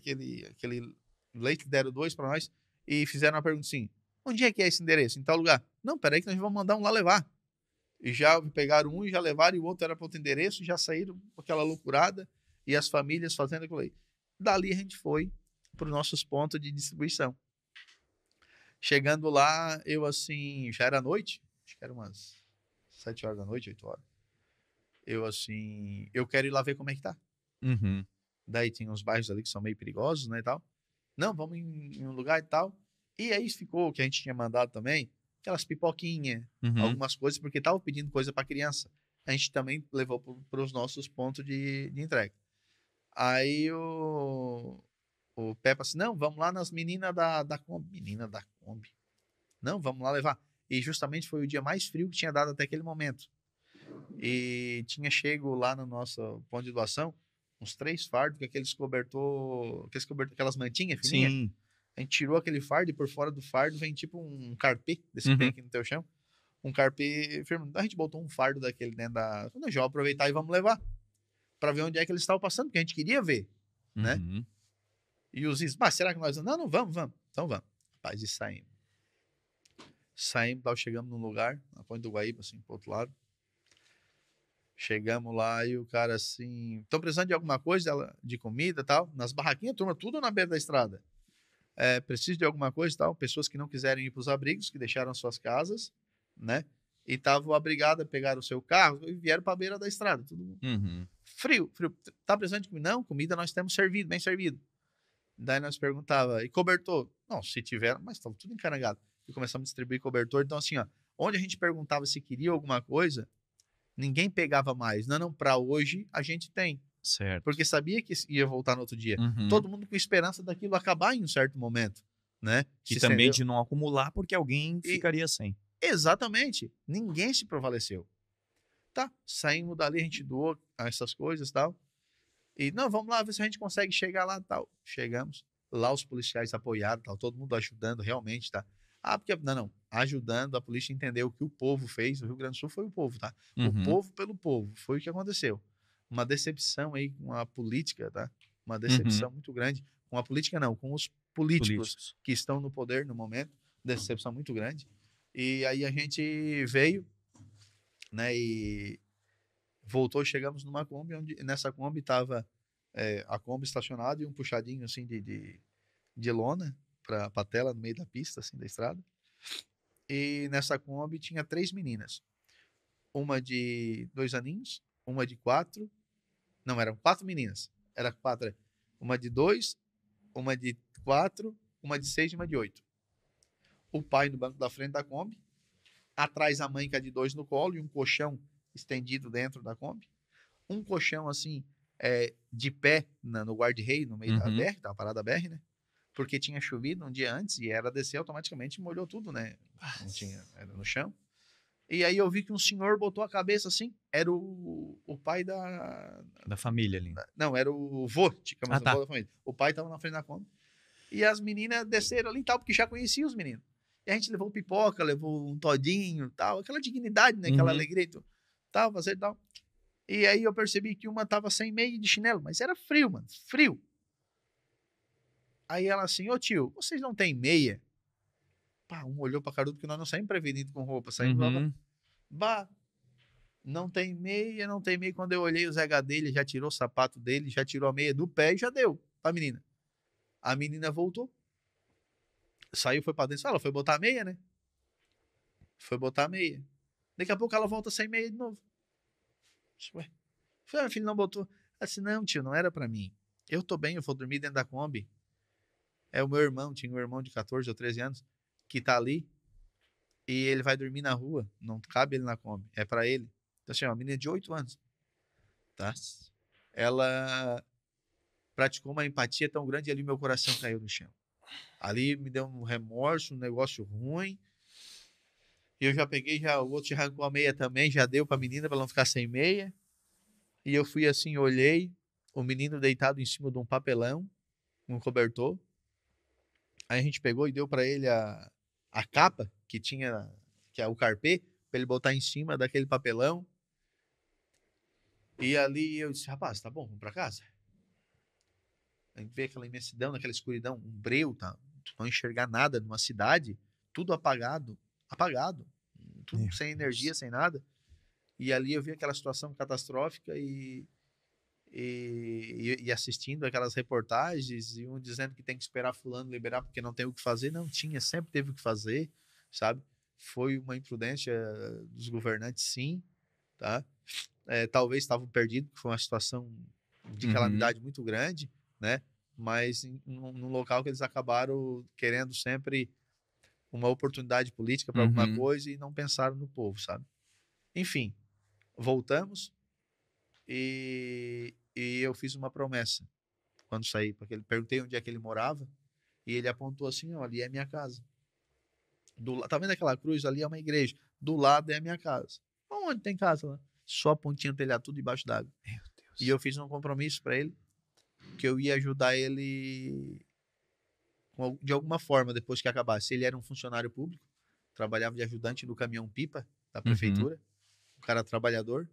leite, deram 2 para nós e fizeram uma pergunta assim: onde é que é esse endereço? Em tal lugar? Não, peraí que nós vamos mandar um lá levar. E já pegaram um e já levaram, e o outro era para outro endereço, e já saíram com aquela loucurada, e as famílias fazendo aquilo aí. Dali a gente foi para os nossos pontos de distribuição. Chegando lá, eu assim, já era noite, acho que era umas 7 horas da noite, 8 horas. Eu assim, eu quero ir lá ver como é que tá. Uhum. Daí tem uns bairros ali que são meio perigosos, né, e tal. Não, vamos em um lugar e tal. E aí ficou o que a gente tinha mandado também, aquelas pipoquinhas, Uhum. algumas coisas, porque tava pedindo coisa para criança. A gente também levou para os nossos pontos de entrega. Aí o Peppa assim, não, vamos lá nas meninas da Kombi. Menina da Kombi. Não, vamos lá levar. E justamente foi o dia mais frio que tinha dado até aquele momento. E tinha chego lá no nosso ponto de doação uns 3 fardos, com aquelas mantinhas fininhas. Sim. A gente tirou aquele fardo e por fora do fardo vem tipo um carpê desse que tem Uhum. aqui no teu chão. Um carpê firme. A gente botou um fardo daquele dentro da. Não, já vou aproveitar e vamos levar. Pra ver onde é que eles estavam passando, porque a gente queria ver, né? Uhum. E os Is, mas será que nós. Não, vamos. Então vamos. Rapaz, e saímos. Saímos, chegamos num lugar, na Ponte do Guaíba, assim, pro outro lado. Chegamos lá e o cara assim, estão precisando de alguma coisa, de comida e tal, nas barraquinhas, turma, tudo na beira da estrada. Preciso de alguma coisa e tal, pessoas que não quiserem ir para os abrigos, que deixaram suas casas, né? E estavam abrigadas, pegaram o seu carro e vieram para a beira da estrada, tudo Uhum. frio. Tá precisando de comida? Não, comida nós temos servido, bem servido. Daí nós perguntava, e cobertor? Não, se tiver, mas estava tudo encarangado. E começamos a distribuir cobertor, então assim, ó, onde a gente perguntava se queria alguma coisa, ninguém pegava mais. Não, para hoje a gente tem. Certo. Porque sabia que ia voltar no outro dia. Uhum. Todo mundo com esperança daquilo acabar em um certo momento, né? E também de não acumular, porque alguém ficaria sem. Exatamente. Ninguém se prevaleceu. Tá, saímos dali, a gente doou essas coisas e tal. E, não, vamos lá ver se a gente consegue chegar lá tal. Chegamos. Lá os policiais apoiaram, tal, todo mundo ajudando realmente, tá? Porque, não. Ajudando, a polícia entendeu o que o povo fez. O Rio Grande do Sul foi o povo, tá? Uhum. O povo pelo povo. Foi o que aconteceu. Uma decepção aí com a política, tá? Uma decepção muito grande. Com a política, não, com os políticos que estão no poder no momento. Decepção muito grande. E aí a gente veio, né? E voltou, chegamos numa Kombi, onde nessa Kombi estava a Kombi estacionada e um puxadinho assim de lona para a tela no meio da pista, assim, da estrada. E nessa Kombi tinha 3 meninas. Uma de 2 aninhos, uma de 4. Não, eram 4 meninas. Era 4. Uma de 2, uma de 4, uma de 6 e uma de 8. O pai no banco da frente da Kombi. Atrás a mãe que é de 2 no colo e um colchão estendido dentro da Kombi. Um colchão assim, de pé no guarda-rei, no meio da BR, tava parada a BR, né? Porque tinha chovido um dia antes e era descer automaticamente e molhou tudo, né? Não tinha, era no chão. E aí eu vi que um senhor botou a cabeça assim, era o pai da família ali. Não, era o vô, digamos, tá. da família. O pai tava na frente da Kombi. E as meninas desceram ali e tal, porque já conhecia os meninos. E a gente levou pipoca, levou um todinho, tal, aquela dignidade, né? Aquela Uhum. alegria, tal, fazer tal. E aí eu percebi que uma tava sem meia e de chinelo, mas era frio, mano, frio. Aí ela assim, ô tio, vocês não têm meia? Pá, um olhou pra cara do outro, porque nós não saímos prevenidos com roupa, saímos lá, Uhum. bah, não tem meia, não tem meia. Quando eu olhei o ZH dele, já tirou o sapato dele, já tirou a meia do pé e já deu pra menina. A menina voltou, saiu, foi pra dentro, ela foi botar a meia, né? Foi botar a meia. Daqui a pouco ela volta sem meia de novo. Ué, meu filho não botou. Assim, não, tio, não era pra mim. Eu tô bem, eu vou dormir dentro da Kombi. É o meu irmão, tinha um irmão de 14 ou 13 anos, que tá ali, e ele vai dormir na rua, não cabe ele na Kombi, é pra ele. Então, assim, ó, uma menina de 8 anos, tá? Ela praticou uma empatia tão grande e ali meu coração caiu no chão. Ali me deu um remorso, um negócio ruim. E eu já peguei, já o outro já arrancou a meia também, já deu pra menina pra ela não ficar sem meia. E eu fui assim, olhei o menino deitado em cima de um papelão, um cobertor. Aí a gente pegou e deu pra ele a capa que tinha, que é o carpê, pra ele botar em cima daquele papelão. E ali eu disse, rapaz, tá bom, vamos pra casa. A gente vê aquela imensidão, naquela escuridão, um breu, tá? Tu não enxergar nada numa cidade, tudo apagado, apagado, tudo Meu sem energia, Deus. sem nada. E ali eu vi aquela situação catastrófica e assistindo aquelas reportagens e um dizendo que tem que esperar fulano liberar porque não tem o que fazer. Não tinha, sempre teve o que fazer, sabe? Foi uma imprudência dos governantes, sim, tá? Talvez estavam perdidos, porque foi uma situação de Uhum. calamidade muito grande, né? Mas num local que eles acabaram querendo sempre uma oportunidade política para alguma Uhum. coisa e não pensaram no povo, sabe? Enfim, voltamos e eu fiz uma promessa quando saí, porque ele perguntei onde é que ele morava e ele apontou assim, ó, ali é a minha casa. Tá vendo aquela cruz ali é uma igreja, do lado é a minha casa. Onde tem casa lá? Só a pontinha do telhado, tudo debaixo d'água. Meu E Deus. eu fiz um compromisso para ele que eu ia ajudar ele de alguma forma depois que acabasse. Ele era um funcionário público, trabalhava de ajudante no caminhão pipa da Uhum. prefeitura, um cara trabalhador,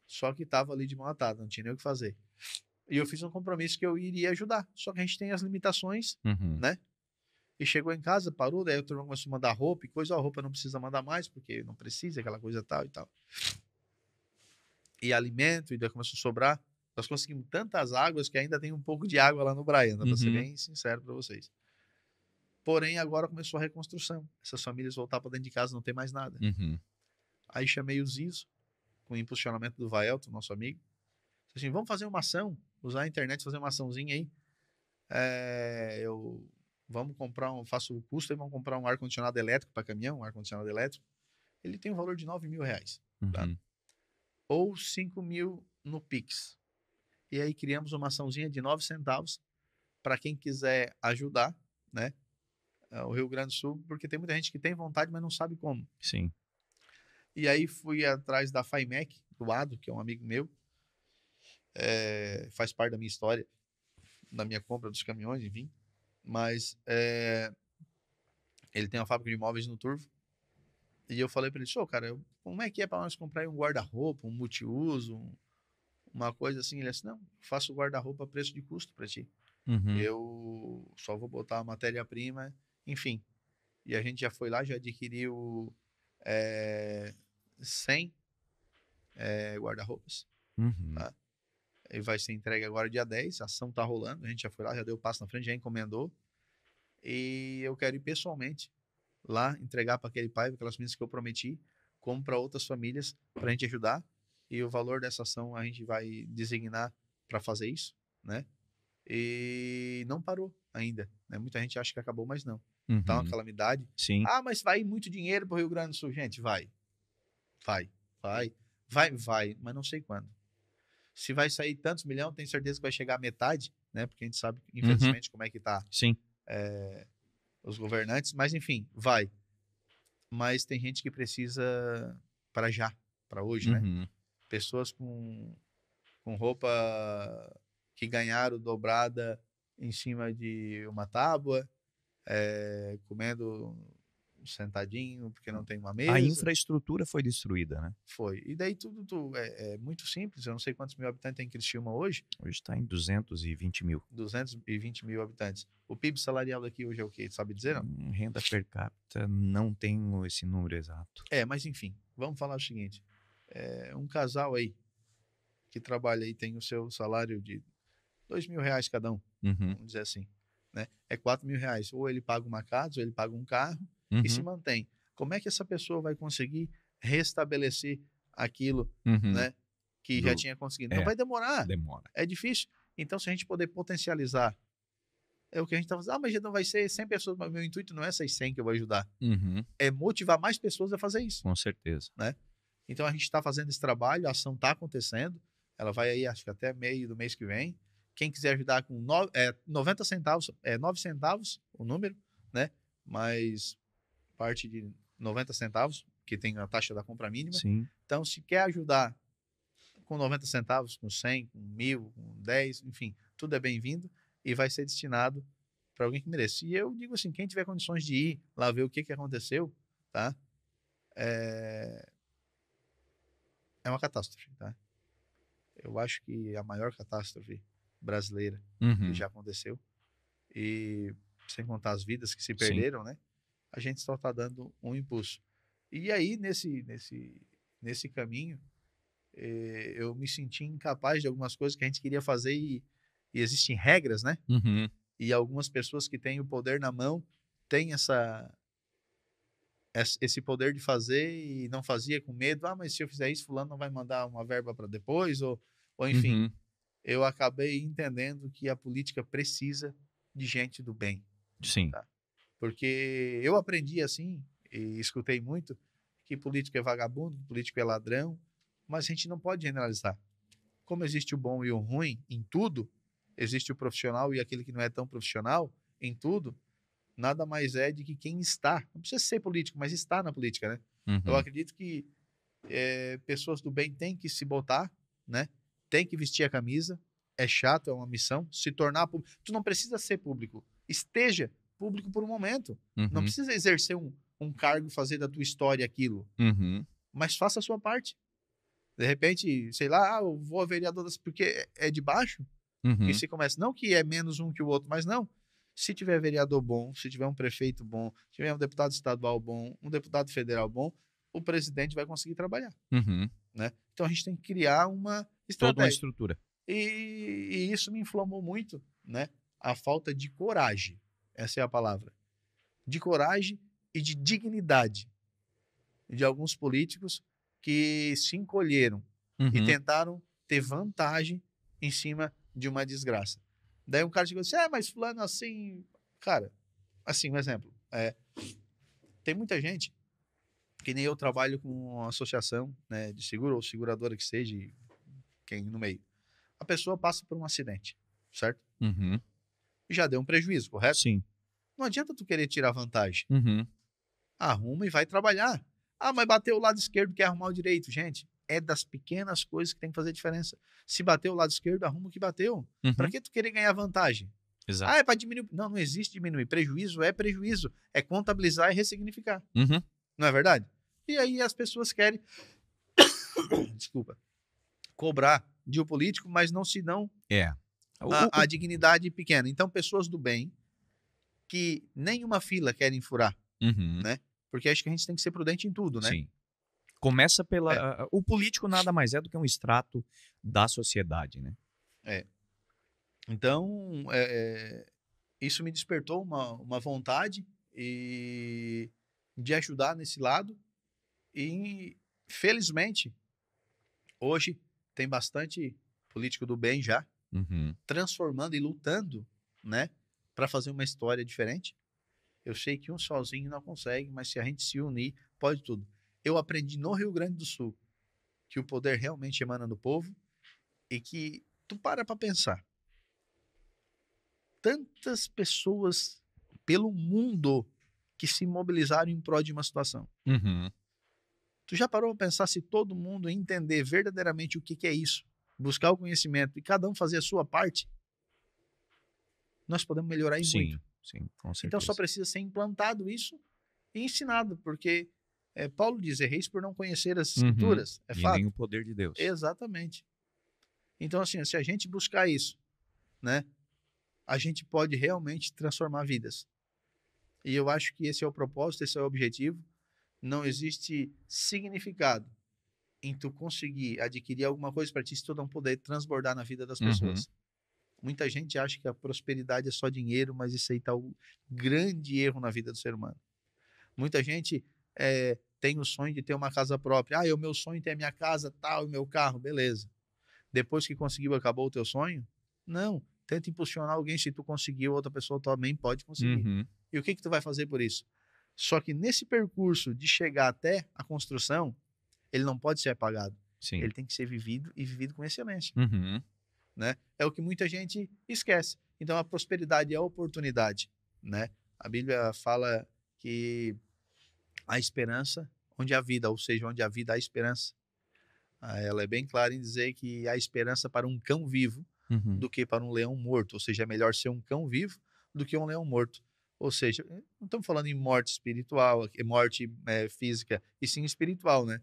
só que estava ali de mão atada, não tinha nem o que fazer. E eu fiz um compromisso que eu iria ajudar, só que a gente tem as limitações, Uhum. né? E chegou em casa, parou, daí o turma começou a mandar roupa e coisa, a roupa não precisa mandar mais, porque não precisa, aquela coisa tal e tal. E alimento, e daí começou a sobrar. Nós conseguimos tantas águas que ainda tem um pouco de água lá no Braiana, para ser Uhum. bem sincero para vocês. Porém, agora começou a reconstrução. Essas famílias voltaram para dentro de casa, não tem mais nada. Uhum. Aí chamei o Zizo, com o impulsionamento do Vaelto, nosso amigo. Disse assim, vamos fazer uma ação, usar a internet, fazer uma açãozinha aí. Vamos comprar faço o custo e vamos comprar um ar-condicionado elétrico para caminhão, um ar-condicionado elétrico. Ele tem um valor de 9 mil reais, tá? Uhum. Ou 5 mil no Pix. E aí criamos uma açãozinha de 9 centavos para quem quiser ajudar, né? O Rio Grande do Sul, porque tem muita gente que tem vontade, mas não sabe como. Sim. E aí fui atrás da FAIMEC, do Ado, que é um amigo meu, faz parte da minha história, da minha compra dos caminhões, enfim. Mas ele tem uma fábrica de imóveis no Turvo. E eu falei para ele, cara, como é que é para nós comprar um guarda-roupa, um multiuso, uma coisa assim? Ele disse, não, faço o guarda-roupa a preço de custo para ti. Uhum. Eu só vou botar a matéria-prima, enfim. E a gente já foi lá, já adquiriu 100 guarda-roupas, Uhum. tá? E vai ser entregue agora dia 10, a ação tá rolando, a gente já foi lá, já deu o passo na frente, já encomendou. E eu quero ir pessoalmente lá entregar para aquele pai, para aquelas meninas que eu prometi, como para outras famílias, para a gente ajudar. E o valor dessa ação a gente vai designar para fazer isso, né? E não parou ainda, né? Muita gente acha que acabou, mas não. Tá uma Uhum. calamidade. Sim. Ah, mas vai muito dinheiro para o Rio Grande do Sul. Gente, vai, vai, mas não sei quando. Se vai sair tantos milhões, tenho certeza que vai chegar a metade, né? Porque a gente sabe, Uhum. infelizmente, como é que tá Sim. os governantes, mas enfim, vai. Mas tem gente que precisa para já, para hoje, né? Uhum. Pessoas com roupa que ganharam dobrada em cima de uma tábua, comendo sentadinho, porque não tem uma A mesa. infraestrutura foi destruída, né? Foi. E daí tudo é muito simples. Eu não sei quantos mil habitantes tem Criciúma hoje. Hoje está em 220 mil. 220 mil habitantes. O PIB salarial daqui hoje é o quê? Sabe dizer, não? Renda per capita, não tenho esse número exato. Mas enfim, vamos falar o seguinte. Um casal aí que trabalha aí tem o seu salário de R$ 2.000 cada um, vamos dizer assim, né? É R$ 4.000. Ou ele paga uma casa, ou ele paga um carro e se mantém. Como é que essa pessoa vai conseguir restabelecer aquilo, né, que já tinha conseguido? Não vai demorar. Demora. É difícil. Então, se a gente poder potencializar, é o que a gente está fazendo. Mas já não vai ser 100 pessoas, mas meu intuito não é essas 100 que eu vou ajudar. É motivar mais pessoas a fazer isso. Com certeza. Né? Então, a gente está fazendo esse trabalho, a ação está acontecendo. Ela vai aí, acho que até meio do mês que vem. Quem quiser ajudar com 90 centavos, 9 centavos o número, né? Mas parte de 90 centavos, que tem a taxa da compra mínima. Sim. Então, se quer ajudar com 90 centavos, com 100, com 1.000, com 10, enfim, tudo é bem-vindo e vai ser destinado para alguém que merece. E eu digo assim, quem tiver condições de ir lá ver o que aconteceu, tá? É uma catástrofe, tá? Eu acho que a maior catástrofe brasileira que já aconteceu. E sem contar as vidas que se perderam, né? A gente só está dando um impulso. E aí, nesse caminho, eu me senti incapaz de algumas coisas que a gente queria fazer e existem regras, né? E algumas pessoas que têm o poder na mão têm esse poder de fazer e não fazia com medo. Mas se eu fizer isso, fulano não vai mandar uma verba para depois, ou enfim. Eu acabei entendendo que a política precisa de gente do bem. Sim. Tá? Porque eu aprendi assim, e escutei muito, que político é vagabundo, que político é ladrão, mas a gente não pode generalizar. Como existe o bom e o ruim em tudo, existe o profissional e aquele que não é tão profissional em tudo, nada mais é de que quem está, não precisa ser político, mas está na política, né? Eu acredito que pessoas do bem têm que se botar, né? Tem que vestir a camisa, é chato, é uma missão, se tornar público. Tu não precisa ser público, esteja público por um momento. Não precisa exercer um cargo, fazer da tua história aquilo, mas faça a sua parte. De repente, sei lá, eu vou a vereador, porque é de baixo, e se começa, não que é menos um que o outro, mas não. Se tiver vereador bom, se tiver um prefeito bom, se tiver um deputado estadual bom, um deputado federal bom, o presidente vai conseguir trabalhar. Né? Então a gente tem que criar uma estratégia. Toda uma estrutura. E isso me inflamou muito, né? A falta de coragem, essa é a palavra. De coragem e de dignidade de alguns políticos que se encolheram e tentaram ter vantagem em cima de uma desgraça. Daí um cara chegou assim, mas fulano assim... Cara, assim, um exemplo. Tem muita gente, que nem eu trabalho com uma associação, né, de seguro ou seguradora que seja, quem no meio. A pessoa passa por um acidente, certo? E já deu um prejuízo, correto? Sim. Não adianta tu querer tirar vantagem. Arruma e vai trabalhar. Mas bateu o lado esquerdo, quer arrumar o direito. Gente, é das pequenas coisas que tem que fazer diferença. Se bateu o lado esquerdo, arruma o que bateu. Para que tu querer ganhar vantagem? Exato. É para diminuir. Não existe diminuir. Prejuízo é prejuízo. É contabilizar e ressignificar. Não é verdade? E aí as pessoas querem, desculpa, cobrar de um político, mas não se dão a dignidade pequena. Então, pessoas do bem que nenhuma fila querem furar, né? Porque acho que a gente tem que ser prudente em tudo, né? Sim. Começa pela... O político nada mais é do que um extrato da sociedade, né? Então, isso me despertou uma vontade de ajudar nesse lado. E, felizmente, hoje tem bastante político do bem já, transformando e lutando, né, para fazer uma história diferente. Eu sei que um sozinho não consegue, mas se a gente se unir, pode tudo. Eu aprendi no Rio Grande do Sul que o poder realmente emana do povo e que tu para pensar. Tantas pessoas pelo mundo que se mobilizaram em prol de uma situação. Tu já parou para pensar se todo mundo entender verdadeiramente o que é isso? Buscar o conhecimento e cada um fazer a sua parte? Nós podemos melhorar muito. Sim, com certeza. Então só precisa ser implantado isso e ensinado, porque Paulo diz, erreis por não conhecer as Uhum. escrituras, é E fato. nem o poder de Deus. Exatamente. Então, assim, se a gente buscar isso, né, a gente pode realmente transformar vidas. E eu acho que esse é o propósito, esse é o objetivo. Não existe significado em tu conseguir adquirir alguma coisa para ti se tu não poder transbordar na vida das Uhum. pessoas. Muita gente acha que a prosperidade é só dinheiro, mas isso aí está o grande erro na vida do ser humano. Muita gente tem o sonho de ter uma casa própria. O meu sonho é ter a minha casa, tal, o meu carro, beleza. Depois que conseguiu, acabou o teu sonho? Não. Tenta impulsionar alguém, se tu conseguiu, outra pessoa também pode conseguir. Uhum. E o que tu vai fazer por isso? Só que nesse percurso de chegar até a construção, ele não pode ser apagado. Sim. Ele tem que ser vivido e vivido com excelência. Uhum. Né? É o que muita gente esquece. Então, a prosperidade é a oportunidade. Né? A Bíblia fala que a esperança onde há vida, ou seja, onde há vida há esperança. Ela é bem clara em dizer que há esperança para um cão vivo Uhum. do que para um leão morto. Ou seja, é melhor ser um cão vivo do que um leão morto. Ou seja, não estamos falando em morte espiritual, morte física, e sim espiritual, né?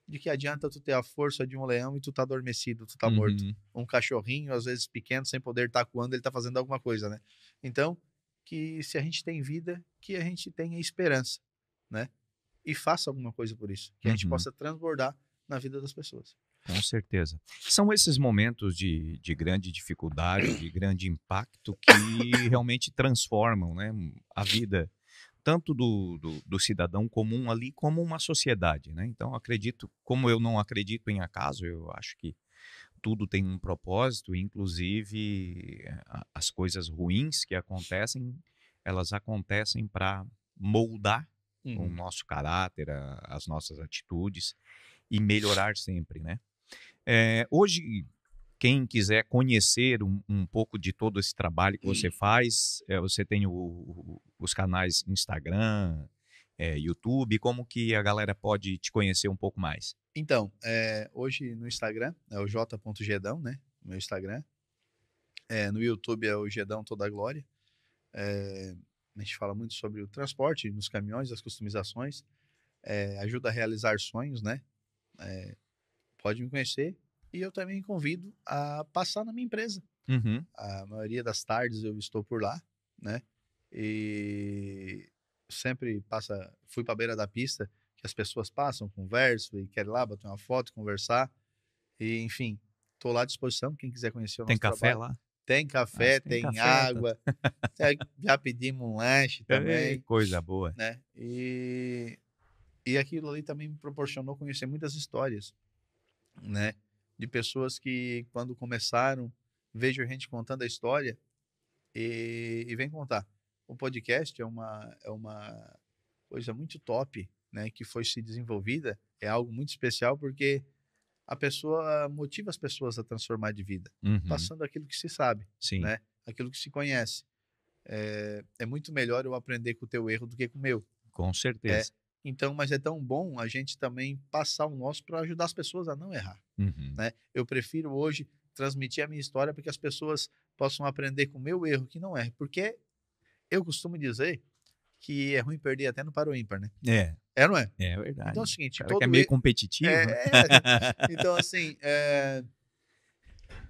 De que adianta tu ter a força de um leão e tu tá adormecido, tu tá morto. Uhum. Um cachorrinho, às vezes pequeno, sem poder estar coando, ele tá fazendo alguma coisa, né? Então, que se a gente tem vida, que a gente tenha esperança, né? E faça alguma coisa por isso, que a gente Uhum. possa transbordar na vida das pessoas. Com certeza. São esses momentos de grande dificuldade, de grande impacto, que realmente transformam, né, a vida tanto do cidadão comum ali, como uma sociedade. Né? Então, acredito, como eu não acredito em acaso, eu acho que tudo tem um propósito, inclusive as coisas ruins que acontecem, elas acontecem para moldar o nosso caráter, as nossas atitudes e melhorar sempre, né? Hoje, quem quiser conhecer um pouco de todo esse trabalho que você faz, você tem os canais Instagram, YouTube, como que a galera pode te conhecer um pouco mais? Então, hoje no Instagram é o j.gedão, né? Meu Instagram. No YouTube é o Gedão Toda Glória. A gente fala muito sobre o transporte nos caminhões, as customizações. Ajuda a realizar sonhos, né? Pode me conhecer. E eu também convido a passar na minha empresa. Uhum. A maioria das tardes eu estou por lá, né? E sempre fui para a beira da pista, que as pessoas passam, conversam e querem lá bater uma foto, conversar. E, enfim, estou lá à disposição. Quem quiser conhecer o Tem nosso café trabalho. lá? Tem Ah, café, se tem tem café, tá... água. Já pedimos um lanche também, coisa boa. né? E aquilo ali também me proporcionou conhecer muitas histórias, né? De pessoas que, quando começaram, vejo a gente contando a história e vem contar. O podcast é uma coisa muito top, né? Que foi se desenvolvida, é algo muito especial porque a pessoa motiva as pessoas a transformar de vida, Uhum. passando aquilo que se sabe, Sim. né? Aquilo que se conhece. É muito melhor eu aprender com o teu erro do que com o meu. Com certeza. Então, mas é tão bom a gente também passar o nosso para ajudar as pessoas a não errar. Uhum. Né? Eu prefiro hoje transmitir a minha história para que as pessoas possam aprender com o meu erro que não erre. Porque eu costumo dizer que é ruim perder até no par ou ímpar, né? É Não é? verdade. Então é o seguinte, O cara que é meio competitivo. então assim,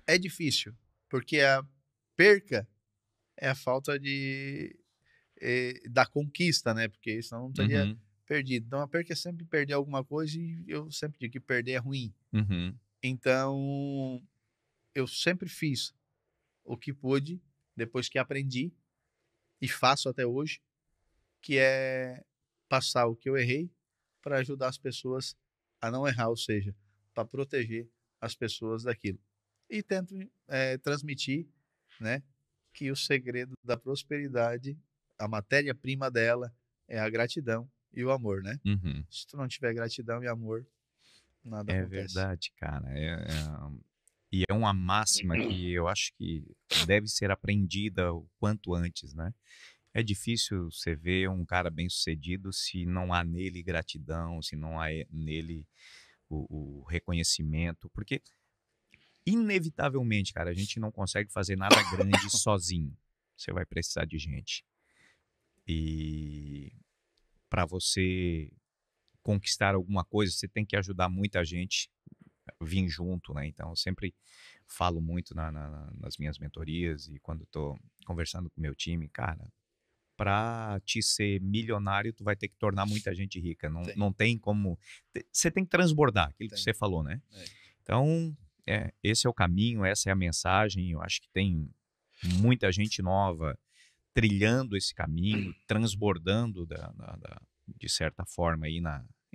é difícil, porque a perca é a falta da conquista, né? Porque senão não teria Uhum. perdido. Então a perca é sempre perder alguma coisa e eu sempre digo que perder é ruim. Uhum. Então eu sempre fiz o que pude depois que aprendi e faço até hoje, que é passar o que eu errei para ajudar as pessoas a não errar, ou seja, para proteger as pessoas daquilo. E tento transmitir, né, que o segredo da prosperidade, a matéria-prima dela é a gratidão e o amor, né? Uhum. Se tu não tiver gratidão e amor, nada É acontece. verdade, cara. E é uma máxima que eu acho que deve ser aprendida o quanto antes, né? É difícil você ver um cara bem-sucedido se não há nele gratidão, se não há nele o reconhecimento, porque inevitavelmente, cara, a gente não consegue fazer nada grande sozinho. Você vai precisar de gente. E para você conquistar alguma coisa, você tem que ajudar muita gente a vir junto, né? Então, eu sempre falo muito nas minhas mentorias e quando estou conversando com o meu time, cara, para te ser milionário, tu vai ter que tornar muita gente rica. Não tem como. Você tem que transbordar aquilo que você falou, né? Então, esse é o caminho, essa é a mensagem. Eu acho que tem muita gente nova trilhando esse caminho, transbordando de certa forma aí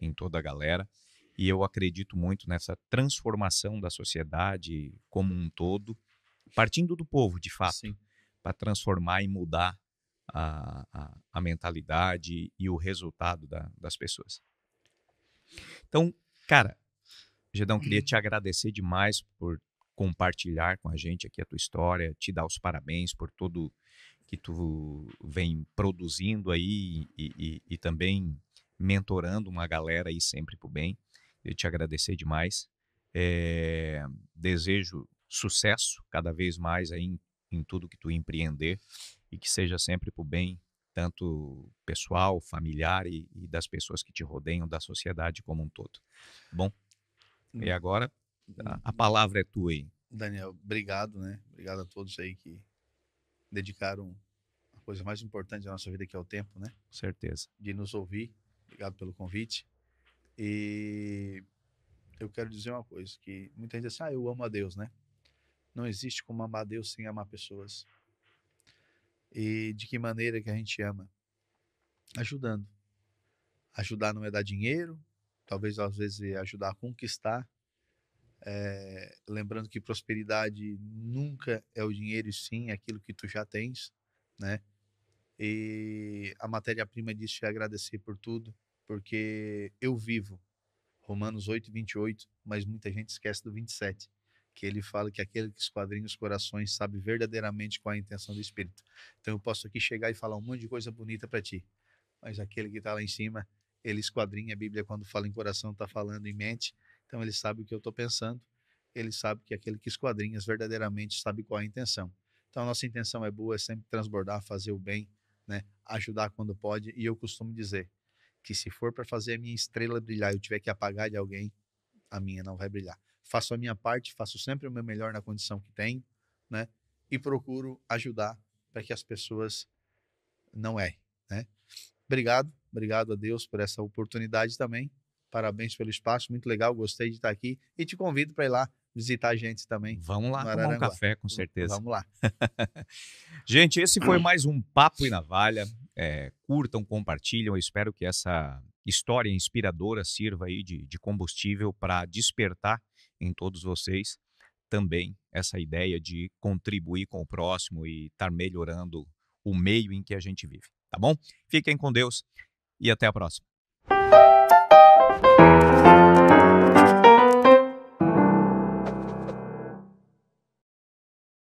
em toda a galera. E eu acredito muito nessa transformação da sociedade como um todo, partindo do povo, de fato, para transformar e mudar a mentalidade e o resultado das pessoas. Então, cara, Gedão, queria te agradecer demais por compartilhar com a gente aqui a tua história, te dar os parabéns por tudo que tu vem produzindo aí e também mentorando uma galera aí sempre pro bem. Eu te agradecer demais. Desejo sucesso cada vez mais aí em tudo que tu empreender e que seja sempre pro bem, tanto pessoal, familiar e das pessoas que te rodeiam, da sociedade como um todo. Bom, e agora a palavra é tua aí. Daniel, obrigado, né? Obrigado a todos aí que dedicaram a coisa mais importante da nossa vida, que é o tempo, né? Com certeza. De nos ouvir. Obrigado pelo convite. E eu quero dizer uma coisa, que muita gente diz assim, eu amo a Deus, né? Não existe como amar a Deus sem amar pessoas. E de que maneira que a gente ama? Ajudando. Ajudar não é dar dinheiro, talvez às vezes é ajudar a conquistar. Lembrando que prosperidade nunca é o dinheiro, e sim aquilo que tu já tens, né? E a matéria-prima disso é agradecer por tudo, porque eu vivo Romanos 8:28, mas muita gente esquece do 27, que ele fala que aquele que esquadrinha os corações sabe verdadeiramente qual é a intenção do Espírito. Então eu posso aqui chegar e falar um monte de coisa bonita para ti, mas aquele que está lá em cima, ele esquadrinha. A Bíblia, quando fala em coração, está falando em mente. Então ele sabe o que eu estou pensando, ele sabe que aquele que esquadrinha verdadeiramente sabe qual é a intenção. Então a nossa intenção é boa, é sempre transbordar, fazer o bem, né? Ajudar quando pode. E eu costumo dizer que se for para fazer a minha estrela brilhar e eu tiver que apagar de alguém, a minha não vai brilhar. Faço a minha parte, faço sempre o meu melhor na condição que tenho, né? E procuro ajudar para que as pessoas não errem, né? Obrigado a Deus por essa oportunidade também. Parabéns pelo espaço, muito legal, gostei de estar aqui e te convido para ir lá visitar a gente também. Vamos lá tomar um café, com certeza. Vamos lá. Gente, esse foi mais um Papo e Navalha. Curtam, compartilham. Eu espero que essa história inspiradora sirva aí de combustível para despertar em todos vocês também essa ideia de contribuir com o próximo e estar melhorando o meio em que a gente vive, tá bom? Fiquem com Deus e até a próxima.